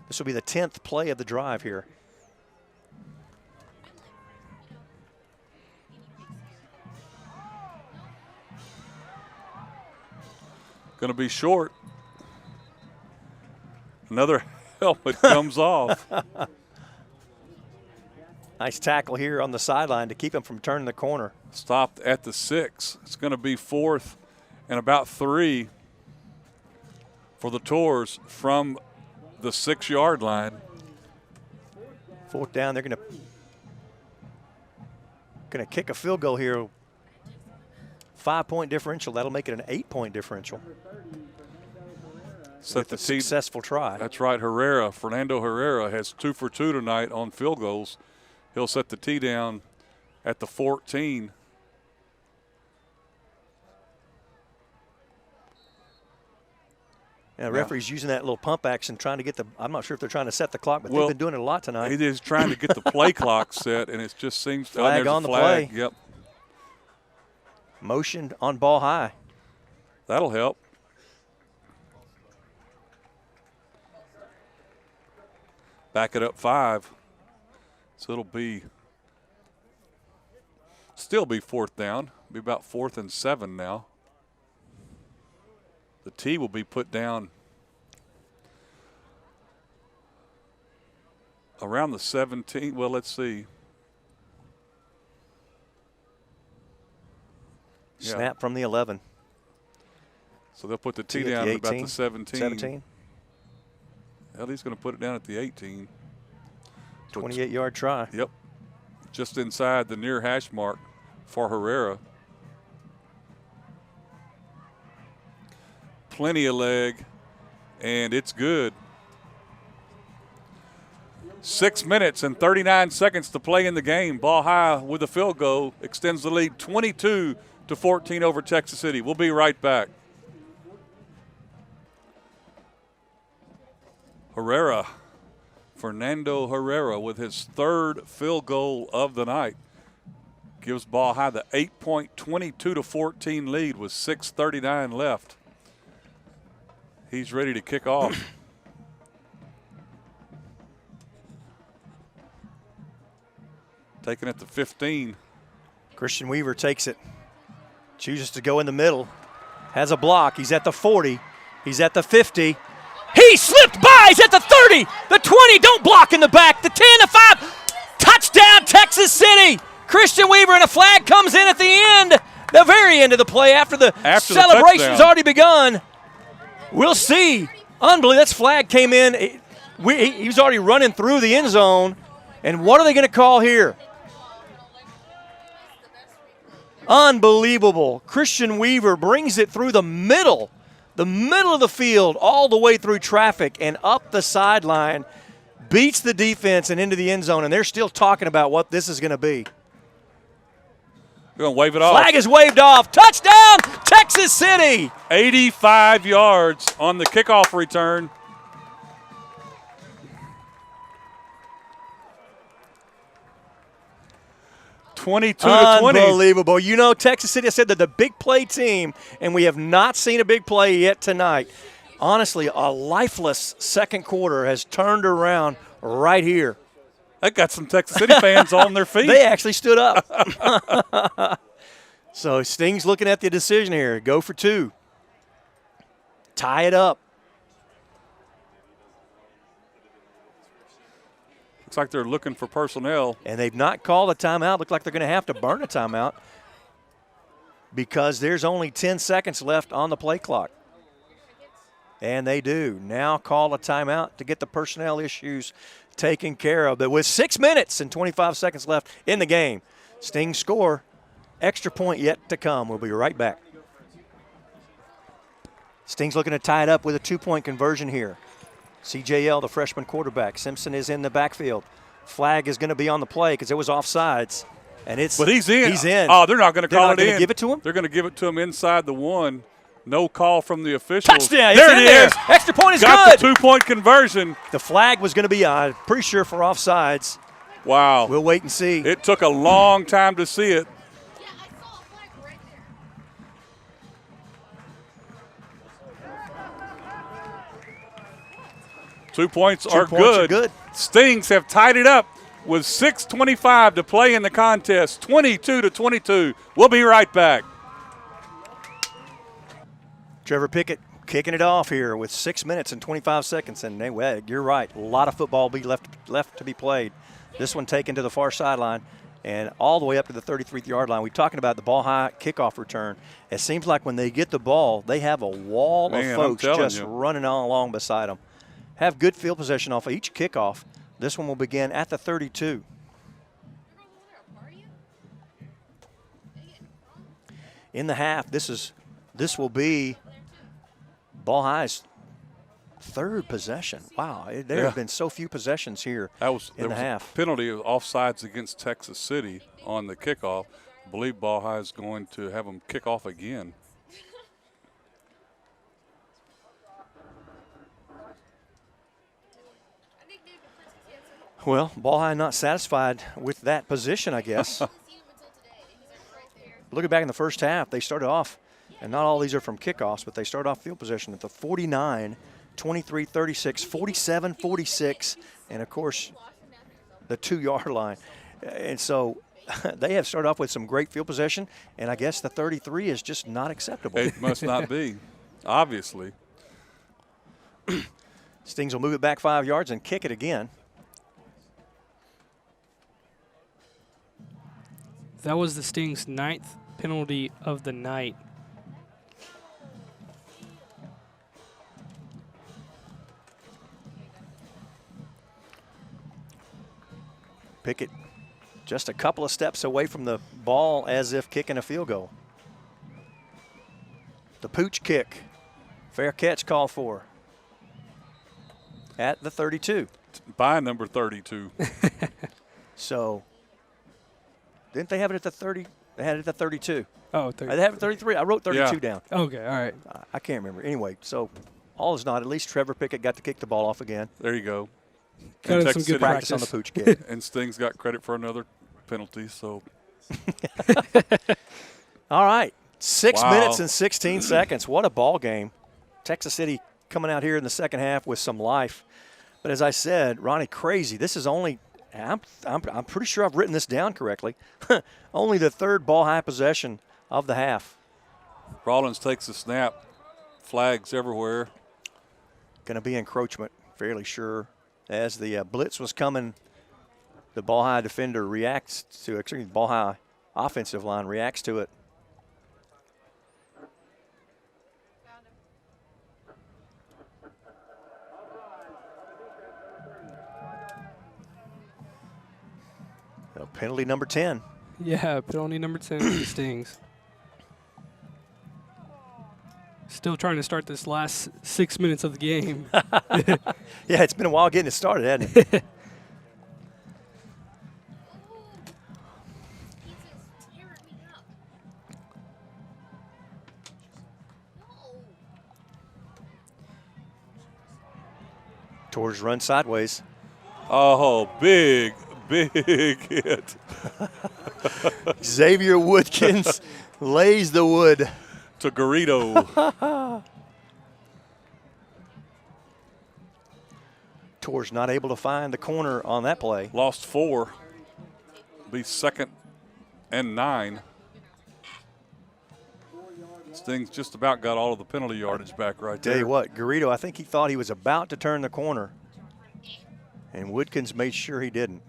This will be the 10th play of the drive here. Going to be short. Another helmet comes off. Nice tackle here on the sideline to keep him from turning the corner. Stopped at the 6. It's going to be 4th and about 3 for the Tours from the 6-yard line. 4th down. They're going to kick a field goal here. 5-point differential. That'll make it an 8-point differential. Set the successful try. That's right. Fernando Herrera has 2 for 2 tonight on field goals. He'll set the tee down at the 14. Yeah, the referee's using that little pump action, trying to get the. I'm not sure if they're trying to set the clock, but they've been doing it a lot tonight. He is trying to get the play clock set, and it just seems flag on the play. Yep. Motion on ball high. That'll help. Back it up 5. So it'll still be 4th down. Be about 4th and 7 now. The tee will be put down around the 17. Well, let's see. Snap from the 11. So they'll put the tee down at about the 17. 17. Hell, he's going to put it down at the 18. 28-yard try. Yep. Just inside the near hash mark for Herrera. Plenty of leg, and it's good. 6 minutes and 39 seconds to play in the game. Ball high with a field goal extends the lead 22-14 over Texas City. We'll be right back. Fernando Herrera with his 3rd field goal of the night. Gives Ball High the 8-point 22-14 lead with 6:39 left. He's ready to kick off. Taking it to 15. Christian Weaver takes it. Chooses to go in the middle. Has a block. He's at the 40. He's at the 50. He slipped by. He's at the 30, the 20. Don't block in the back. The 10, the 5. Touchdown, Texas City. Christian Weaver, and a flag comes in at the end, the very end of the play after the celebration's already begun. We'll see. Unbelievable. That flag came in. He was already running through the end zone. And what are they going to call here? Unbelievable. Christian Weaver brings it through the middle of the field, all the way through traffic and up the sideline, beats the defense and into the end zone, and they're still talking about what this is going to be. We're going to wave it off. Flag is waved off. Touchdown, Texas City. 85 yards on the kickoff return. Unbelievable. You know, Texas City, I said they're the big play team, and we have not seen a big play yet tonight. Honestly, a lifeless second quarter has turned around right here. That got some Texas City fans on their feet. They actually stood up. So Sting's looking at the decision here. Go for 2. Tie it up. Looks like they're looking for personnel. And they've not called a timeout. Looks like they're going to have to burn a timeout because there's only 10 seconds left on the play clock. And they do now call a timeout to get the personnel issues taken care of. But with 6 minutes and 25 seconds left in the game, Sting score, extra point yet to come. We'll be right back. Sting's looking to tie it up with a 2-point conversion here. CJL, the freshman quarterback. Simpson is in the backfield. flag is going to be on the play because it was offsides. And But he's in. He's in. Oh, they're not going to call it in. They're not going to give it to him? They're going to give it to him inside the 1. No call from the officials. Touchdown. There It's it in is. there. Extra point is Got good. the 2-point conversion. The flag was going to be, pretty sure, for offsides. Wow. We'll wait and see. It took a long time to see it. Yeah, I saw a flag right there. 2 points are points are good. good. Stings have tied it up with 6:25 to play in the contest, 22-22. We'll be right back. Trevor Pickett kicking it off here with 6 minutes and 25 seconds. And you're right, a lot of football will be left to be played. This one taken to the far sideline and all the way up to the 33-yard line. We're talking about the ball high kickoff return. It seems like when they get the ball, they have a wall of folks just running all along beside them. Have good field possession off of each kickoff. This one will begin at the 32. In the half, this will be Ball High's third possession. Wow, there have been so few possessions here in the half. A penalty of offsides against Texas City on the kickoff. I believe Ball High is going to have them kick off again. Well, Ball High not satisfied with that position, I guess. Looking back in the first half, they started off, and not all these are from kickoffs, but they started off field possession at the 49, 23, 36, 47, 46, and, of course, the 2-yard line. And so they have started off with some great field possession, and I guess the 33 is just not acceptable. It must not be, obviously. Stings will move it back 5 yards and kick it again. That was the Stings' 9th penalty of the night. Pickett just a couple of steps away from the ball as if kicking a field goal. The pooch kick. Fair catch called for at the 32. By number 32. So, didn't they have it at the 30? They had it at the 32. Oh, 30. They have it 33. I wrote 32 down. Okay, all right. I can't remember. Anyway, so all is not. At least Trevor Pickett got to kick the ball off again. There you go. Got And some Texas good City- Practice on the pooch kick. And Stings got credit for another penalty, so. All right. 6 Wow. minutes and 16 seconds. What a ball game. Texas City coming out here in the second half with some life. But as I said, Ronnie, crazy. This is only I'm pretty sure I've written this down correctly. Only the third ball high possession of the half. Rollins takes the snap. Flags everywhere. Going to be encroachment, fairly sure. As the blitz was coming, the ball high defender reacts to it. The ball high offensive line reacts to it. Penalty number 10. Yeah, penalty number 10 for the Stings. Still trying to start this last 6 minutes of the game. Yeah, it's been a while getting it started, hasn't it? Torres run sideways. Oh, big hit. Xavier Woodkins lays the wood. To Garrido. Torres not able to find the corner on that play. Lost 4. Be 2nd and 9. Stings just about got all of the penalty yardage back right there. Tell you what, Garrido, I think he thought he was about to turn the corner, and Woodkins made sure he didn't.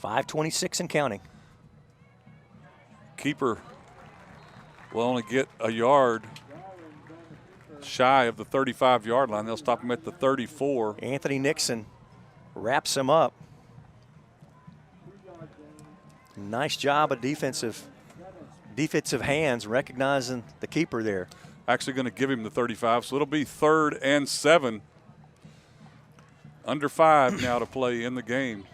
.526 and counting. Keeper will only get a yard shy of the 35-yard line. They'll stop him at the 34. Anthony Nixon wraps him up. Nice job of defensive defensive hands recognizing the keeper there. Actually going to give him the 35, so it'll be 3rd and 7. Under 5 now to play in the game.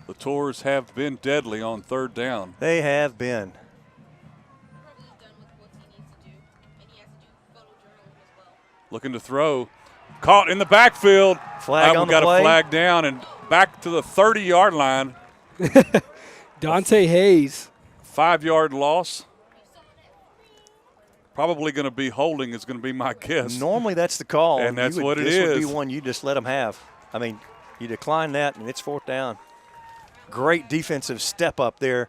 The Tours have been deadly on 3rd down. They have been. Looking to throw. Caught in the backfield. Flag on we the got play. a flag down and back to the 30-yard line. Dante Hayes. 5-yard loss. Probably going to be holding is going to be my guess. Normally that's the call. And that's what it this is. would be one you just let them have. I mean, you decline that and it's 4th down. Great defensive step up there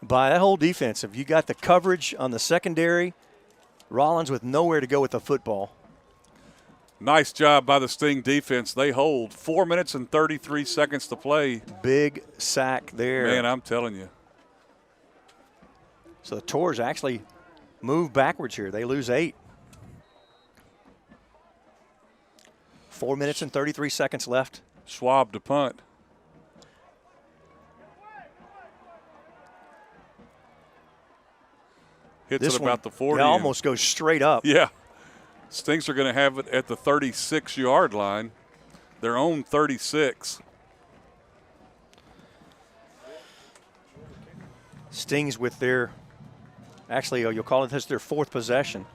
by that whole defense. If you got the coverage on the secondary, Rollins with nowhere to go with the football. Nice job by the Sting defense. They hold 4 minutes and 33 seconds to play. Big sack there. Man, I'm telling you. So the Tours actually move backwards here. They lose 8. 4 minutes and 33 seconds left. Schwab to punt. Hits This at about the 40. Yeah, almost goes straight up. Yeah. Stings are going to have it at the 36-yard line, their own 36. Stings with their, actually, you'll call it this their 4th possession.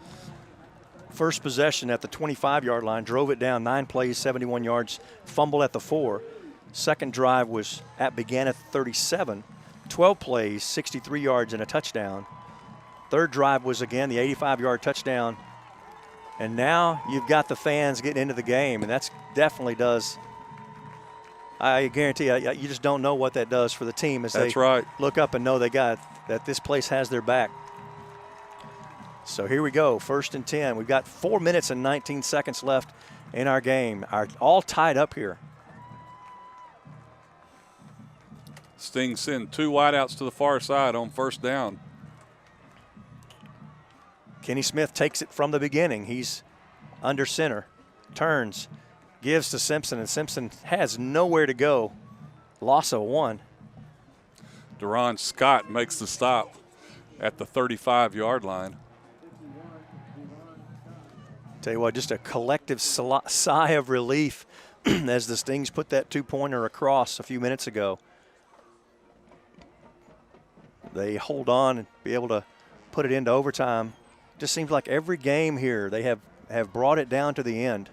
First possession at the 25-yard line, drove it down 9 plays, 71 yards, fumbled at the 4. Second drive began at the 37, 12 plays, 63 yards, and a touchdown. Third drive was again the 85-yard touchdown. And now you've got the fans getting into the game, and that's definitely does. I guarantee you just don't know what that does for the team as they look up and know that this place has their back. So here we go, 1st and 10. We've got 4 minutes and 19 seconds left in our game. All tied up here. Sting send 2 wideouts to the far side on 1st down. Kenny Smith takes it from the beginning. He's under center, turns, gives to Simpson, and Simpson has nowhere to go. Loss of 1. Deron Scott makes the stop at the 35-yard line. Tell you what, just a collective sigh of relief as the Stings put that 2-pointer across a few minutes ago. They hold on and be able to put it into overtime. Just seems like every game here they have brought it down to the end.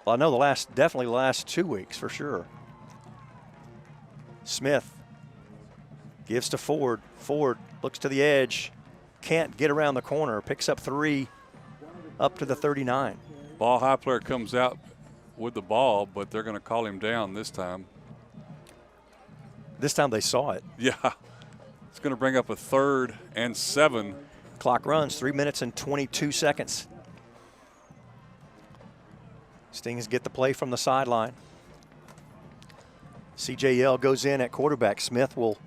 Well, I know definitely the last 2 weeks for sure. Smith gives to Ford. Ford looks to the edge, can't get around the corner, picks up 3 up to the 39. Ball high player comes out with the ball, but they're going to call him down this time. This time they saw it. Yeah. It's going to bring up a 3rd and 7. Clock runs 3 minutes and 22 seconds. Stings get the play from the sideline. CJ Yell goes in at quarterback. Smith will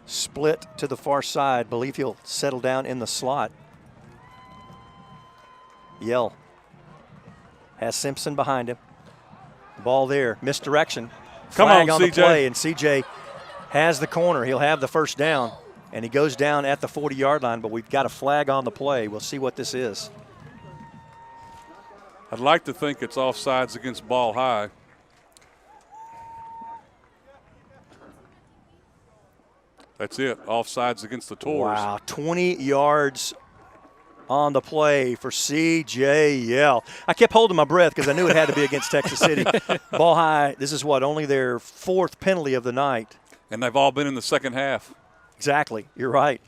split to the far side. Believe he'll settle down in the slot. Yell has Simpson behind him. Ball there, misdirection. Come Flag on, the CJ. play, and CJ has the corner. He'll have the 1st down, and he goes down at the 40-yard line, but we've got a flag on the play. We'll see what this is. I'd like to think it's offsides against Ball High. That's it, offsides against the Tours. Wow, 20 yards on the play for C.J. Yell. I kept holding my breath because I knew it had to be against Texas City. Ball High, this is only their 4th penalty of the night. And they've all been in the second half. Exactly, you're right.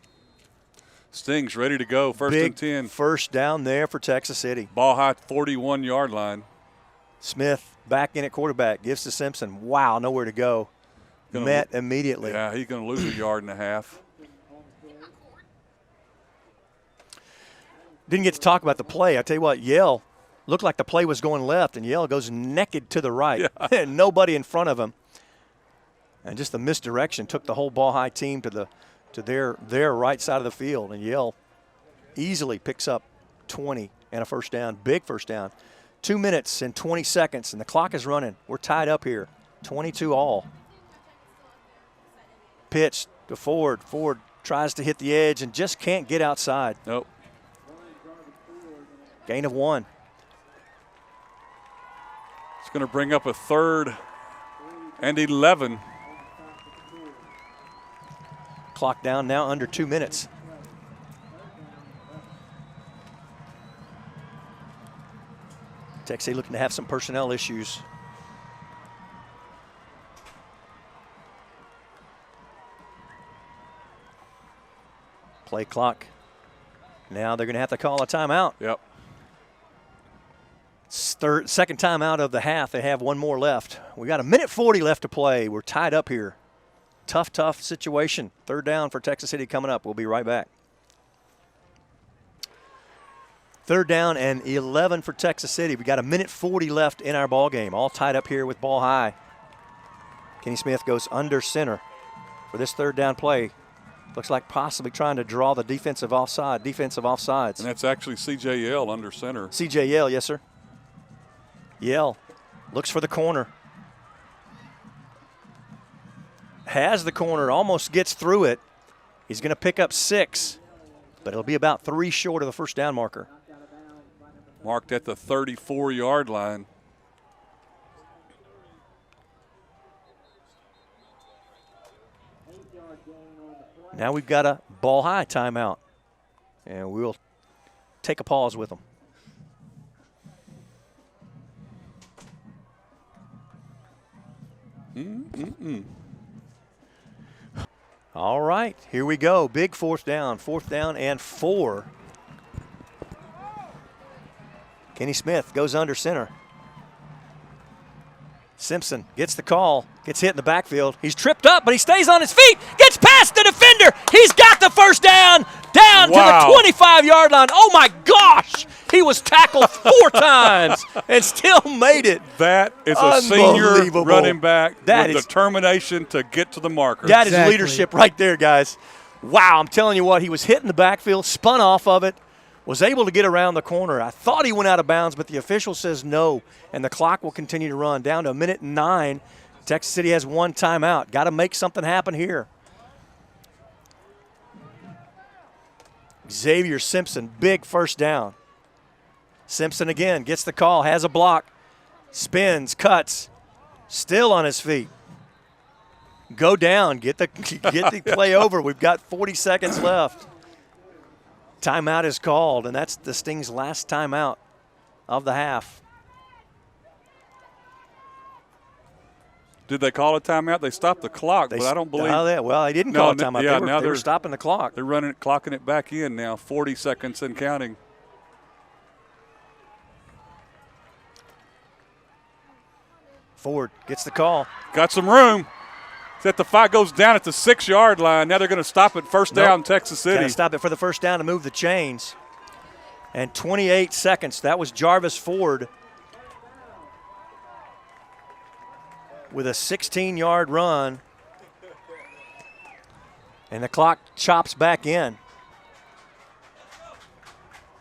Stings ready to go, 1st and 10. 1st down there for Texas City. Ball High 41-yard line. Smith back in at quarterback, gives to Simpson. Wow, nowhere to go. Met immediately. Yeah, he's going to lose 1.5 yards. Didn't get to talk about the play. I tell you what, Yell looked like the play was going left, and Yell goes naked to the right. Yeah. Nobody in front of him. And just the misdirection took the whole Ball High team to their right side of the field, and Yell easily picks up 20 and a 1st down, big 1st down. 2 minutes and 20 seconds, and the clock is running. We're tied up here, 22 all. Pitch to Ford. Ford tries to hit the edge and just can't get outside. Nope. Gain of 1. It's going to bring up a 3rd and 11. Clock down now under 2 minutes. Texas looking to have some personnel issues. Play clock. Now they're going to have to call a timeout. Yep. Second timeout of the half. They have one more left. We got 1:40 left to play. We're tied up here. Tough situation. 3rd down for Texas City coming up. We'll be right back. 3rd down and 11 for Texas City. We got 1:40 left in our ball game. All tied up here with ball high. Kenny Smith goes under center for this 3rd down play. Looks like possibly trying to draw the defensive offsides. And that's actually C.J. Yell under center. C.J. Yell, yes, sir. Yell looks for the corner. Has the corner, almost gets through it. He's going to pick up 6, but it'll be about 3 short of the first down marker. Marked at the 34-yard line. Now we've got a ball high timeout, and we'll take a pause with them. All right, here we go. Big 4th down and 4. Kenny Smith goes under center. Simpson gets the call, gets hit in the backfield. He's tripped up, but he stays on his feet, gets past the defender. He's got the first down to the 25-yard line. Oh, my gosh. He was tackled 4 times and still made it. That is a senior running back that with is determination to get to the marker. That is leadership right there, guys. Wow, I'm telling you what, he was hit in the backfield, spun off of it, was able to get around the corner. I thought he went out of bounds, but the official says no, and the clock will continue to run. Down to 1:09. Texas City has 1 timeout. Got to make something happen here. Xavier Simpson, big first down. Simpson again gets the call, has a block, spins, cuts, still on his feet. Go down, get the play over. We've got 40 seconds left. Timeout is called, and that's the Sting's last timeout of the half. Did they call a timeout? They stopped the clock, but I don't believe. Well, they didn't call a timeout. Yeah, they were stopping the clock. They're clocking it back in now. 40 seconds and counting. Ford gets the call. Got some room. That the 5 goes down at the 6-yard line. Now they're going to stop it first down, Texas City. Got to stop it for the first down to move the chains. And 28 seconds. That was Jarvis Ford with a 16-yard run. And the clock chops back in.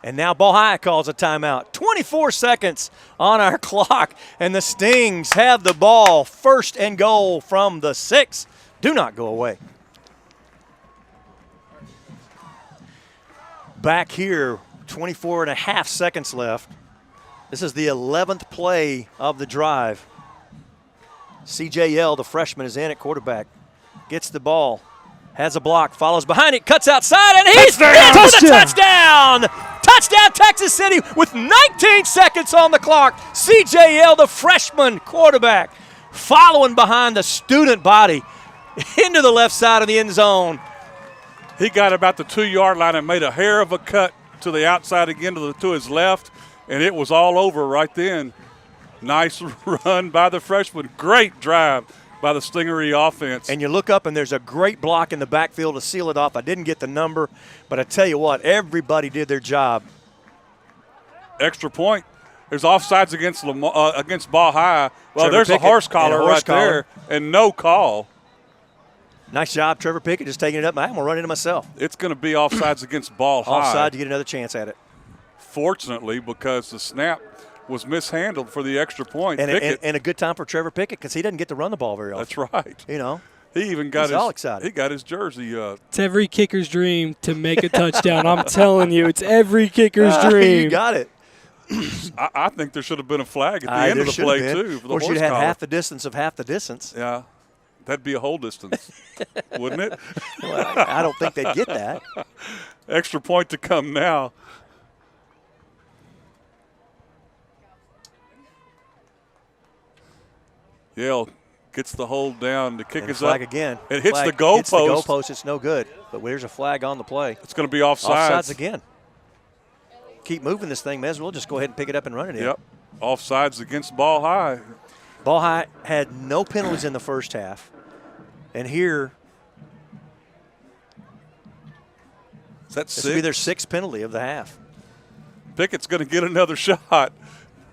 And now Ball High calls a timeout. 24 seconds on our clock, and the Stings have the ball. 1st and goal from the 6. Do not go away. Back here, 24 and a half seconds left. This is the 11th play of the drive. C.J. Yell, the freshman, is in at quarterback. Gets the ball. Has a block, follows behind it, cuts outside, and he's in for the touchdown! Touchdown, Texas City, with 19 seconds on the clock. C.J. Yell, the freshman quarterback, following behind the student body into the left side of the end zone. He got about the 2-yard line and made a hair of a cut to the outside again to his left, and it was all over right then. Nice run by the freshman. Great drive by the Stingery offense. And you look up, and there's a great block in the backfield to seal it off. I didn't get the number, but I tell you what, everybody did their job. Extra point. There's offsides against Ball High. Well, Trevor there's Pickett a horse collar and a horse right there, and no call. Nice job, Trevor Pickett, just taking it up. I'm going to run into myself. It's going to be offsides against Ball High. Offside to get another chance at it. Fortunately, because the snap was mishandled for the extra point. And a good time for Trevor Pickett because he doesn't get to run the ball very often. That's right. You know. He even got all excited. He got his jersey. It's every kicker's dream to make a touchdown. I'm telling you, it's every kicker's You dream. got it. I think there should have been a flag at the end of the play too. For the or horse you'd have collar. half the distance of half the distance. Yeah, that'd be a whole distance, wouldn't it? Well, I don't think they'd get that. Extra point to come now. Yale gets the hold down. The kick And is flag up. again. It hits Flag the goalpost. Hits the goalpost. It's no good. But there's a flag on the play. It's going to be offsides. Offsides again. Keep moving this thing. May as well just go ahead and pick it up and run it in. Yep. Offsides against Ball High. Ball High had no penalties in the first half. And here, Is that this will be their six? sixth penalty of the half. Pickett's going to get another shot.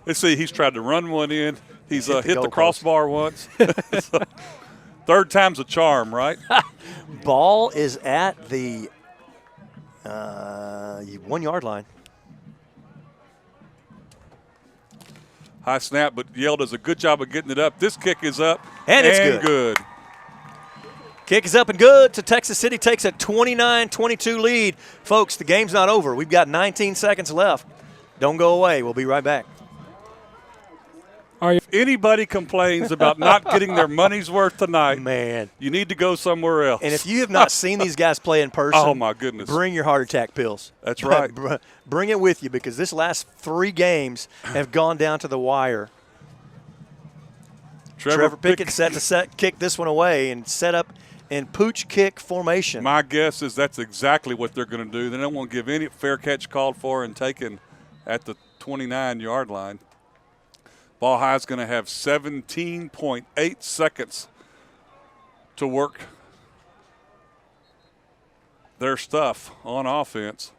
Let's see. He's tried to run one in. He's Hit the hit the goalpost. crossbar once. So, third time's a charm, right? Ball is at the 1 yard line. High snap, but Yale does a good job of getting it up. This kick is up. And it's good. Kick is up and good. So Texas City takes a 29-22 lead. Folks, the game's not over. We've got 19 seconds left. Don't go away. We'll be right back. If anybody complains about not getting their money's worth tonight, Man. you need to go somewhere else. And if you have not seen these guys play in person, Oh, my goodness. bring your heart attack pills. That's right. Bring it with you because this last 3 games have gone down to the wire. Trevor Pickett set to kick this one away and set up in pooch kick formation. My guess is that's exactly what they're going to do. They don't want to give any fair catch called for and taken at the 29-yard line. Ball High's going to have 17.8 seconds to work their stuff on offense.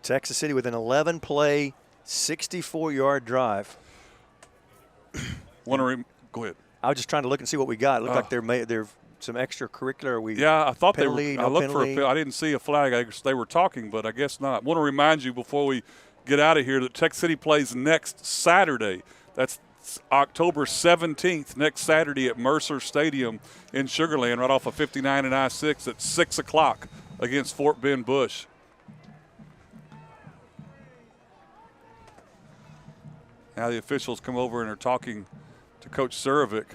Texas City with an 11-play, 64-yard drive. Go ahead. I was just trying to look and see what we got. It looked like they're some extracurricular. Yeah, I thought penalty, they were. no I looked penalty. for a. I didn't see a flag. I guess they were talking, but I guess not. I want to remind you before we get out of here that Texas City plays next Saturday. That's October 17th, next Saturday at Mercer Stadium in Sugar Land, right off of 59 and I-6 at 6 o'clock against Fort Bend Bush. Now the officials come over and are talking to Coach Surovic.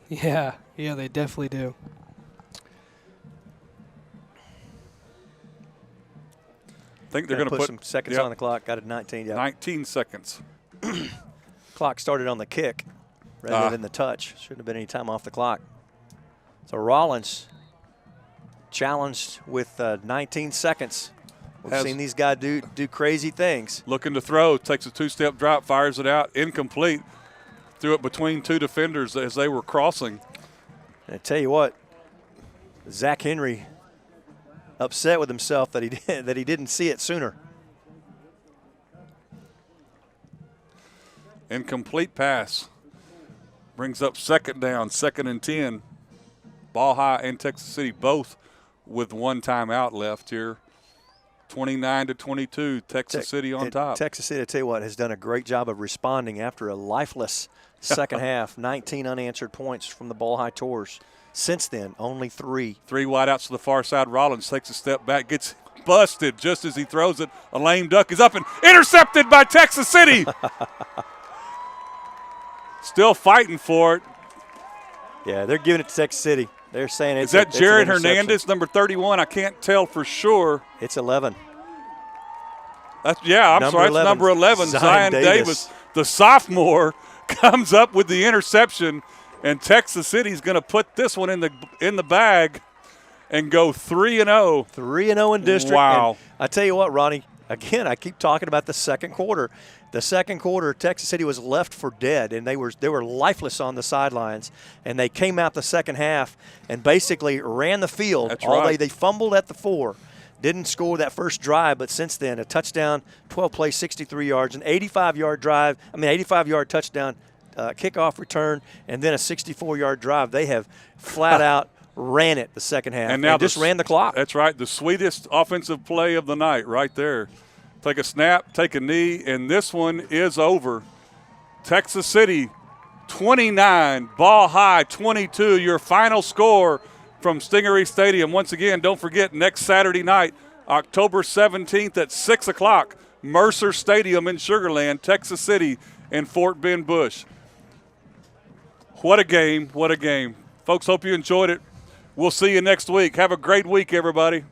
Yeah, they definitely do. I think they're going to put some seconds on the clock. Got it 19. Yeah. 19 seconds. Clock started on the kick rather than the touch. Shouldn't have been any time off the clock. So Rollins challenged with 19 seconds. We've seen these guys do crazy things. Looking to throw, takes a two-step drop, fires it out, incomplete. Threw it between two defenders as they were crossing. And I tell you what, Zach Henry upset with himself that he didn't see it sooner. Incomplete pass. Brings up second down, 2nd and 10. Ball High and Texas City both with one timeout left here. 29-22, Texas City on top. Texas City, I tell you what, has done a great job of responding after a lifeless second half. 19 unanswered points from the Ball High Tours. Since then, only 3. 3 wideouts to the far side. Rollins takes a step back, gets busted just as he throws it. A lame duck is up and intercepted by Texas City. Still fighting for it. Yeah, they're giving it to Texas City. They're saying it's Is that Jared it's an interception. Hernandez, number 31? I can't tell for sure. It's 11. I'm sorry, it's number 11. Zion Davis, the sophomore, comes up with the interception, and Texas City's going to put this one in the bag and go 3-0. 3-0 in district. Wow. And I tell you what, Ronnie, again, I keep talking about the second quarter. The second quarter, Texas City was left for dead, and they were lifeless on the sidelines. And they came out the second half and basically ran the field. That's right. They fumbled at the 4. Didn't score that first drive, but since then, a touchdown, 12 plays, 63 yards, an 85-yard touchdown kickoff return, and then a 64-yard drive. They have flat out ran it the second half and now just ran the clock. That's right. The sweetest offensive play of the night right there. Take a snap, take a knee, and this one is over. Texas City 29, Ball High 22, your final score from Stingery Stadium. Once again, don't forget, next Saturday night, October 17th at 6 o'clock, Mercer Stadium in Sugar Land, Texas City and Fort Bend Bush. What a game, what a game. Folks, hope you enjoyed it. We'll see you next week. Have a great week, everybody.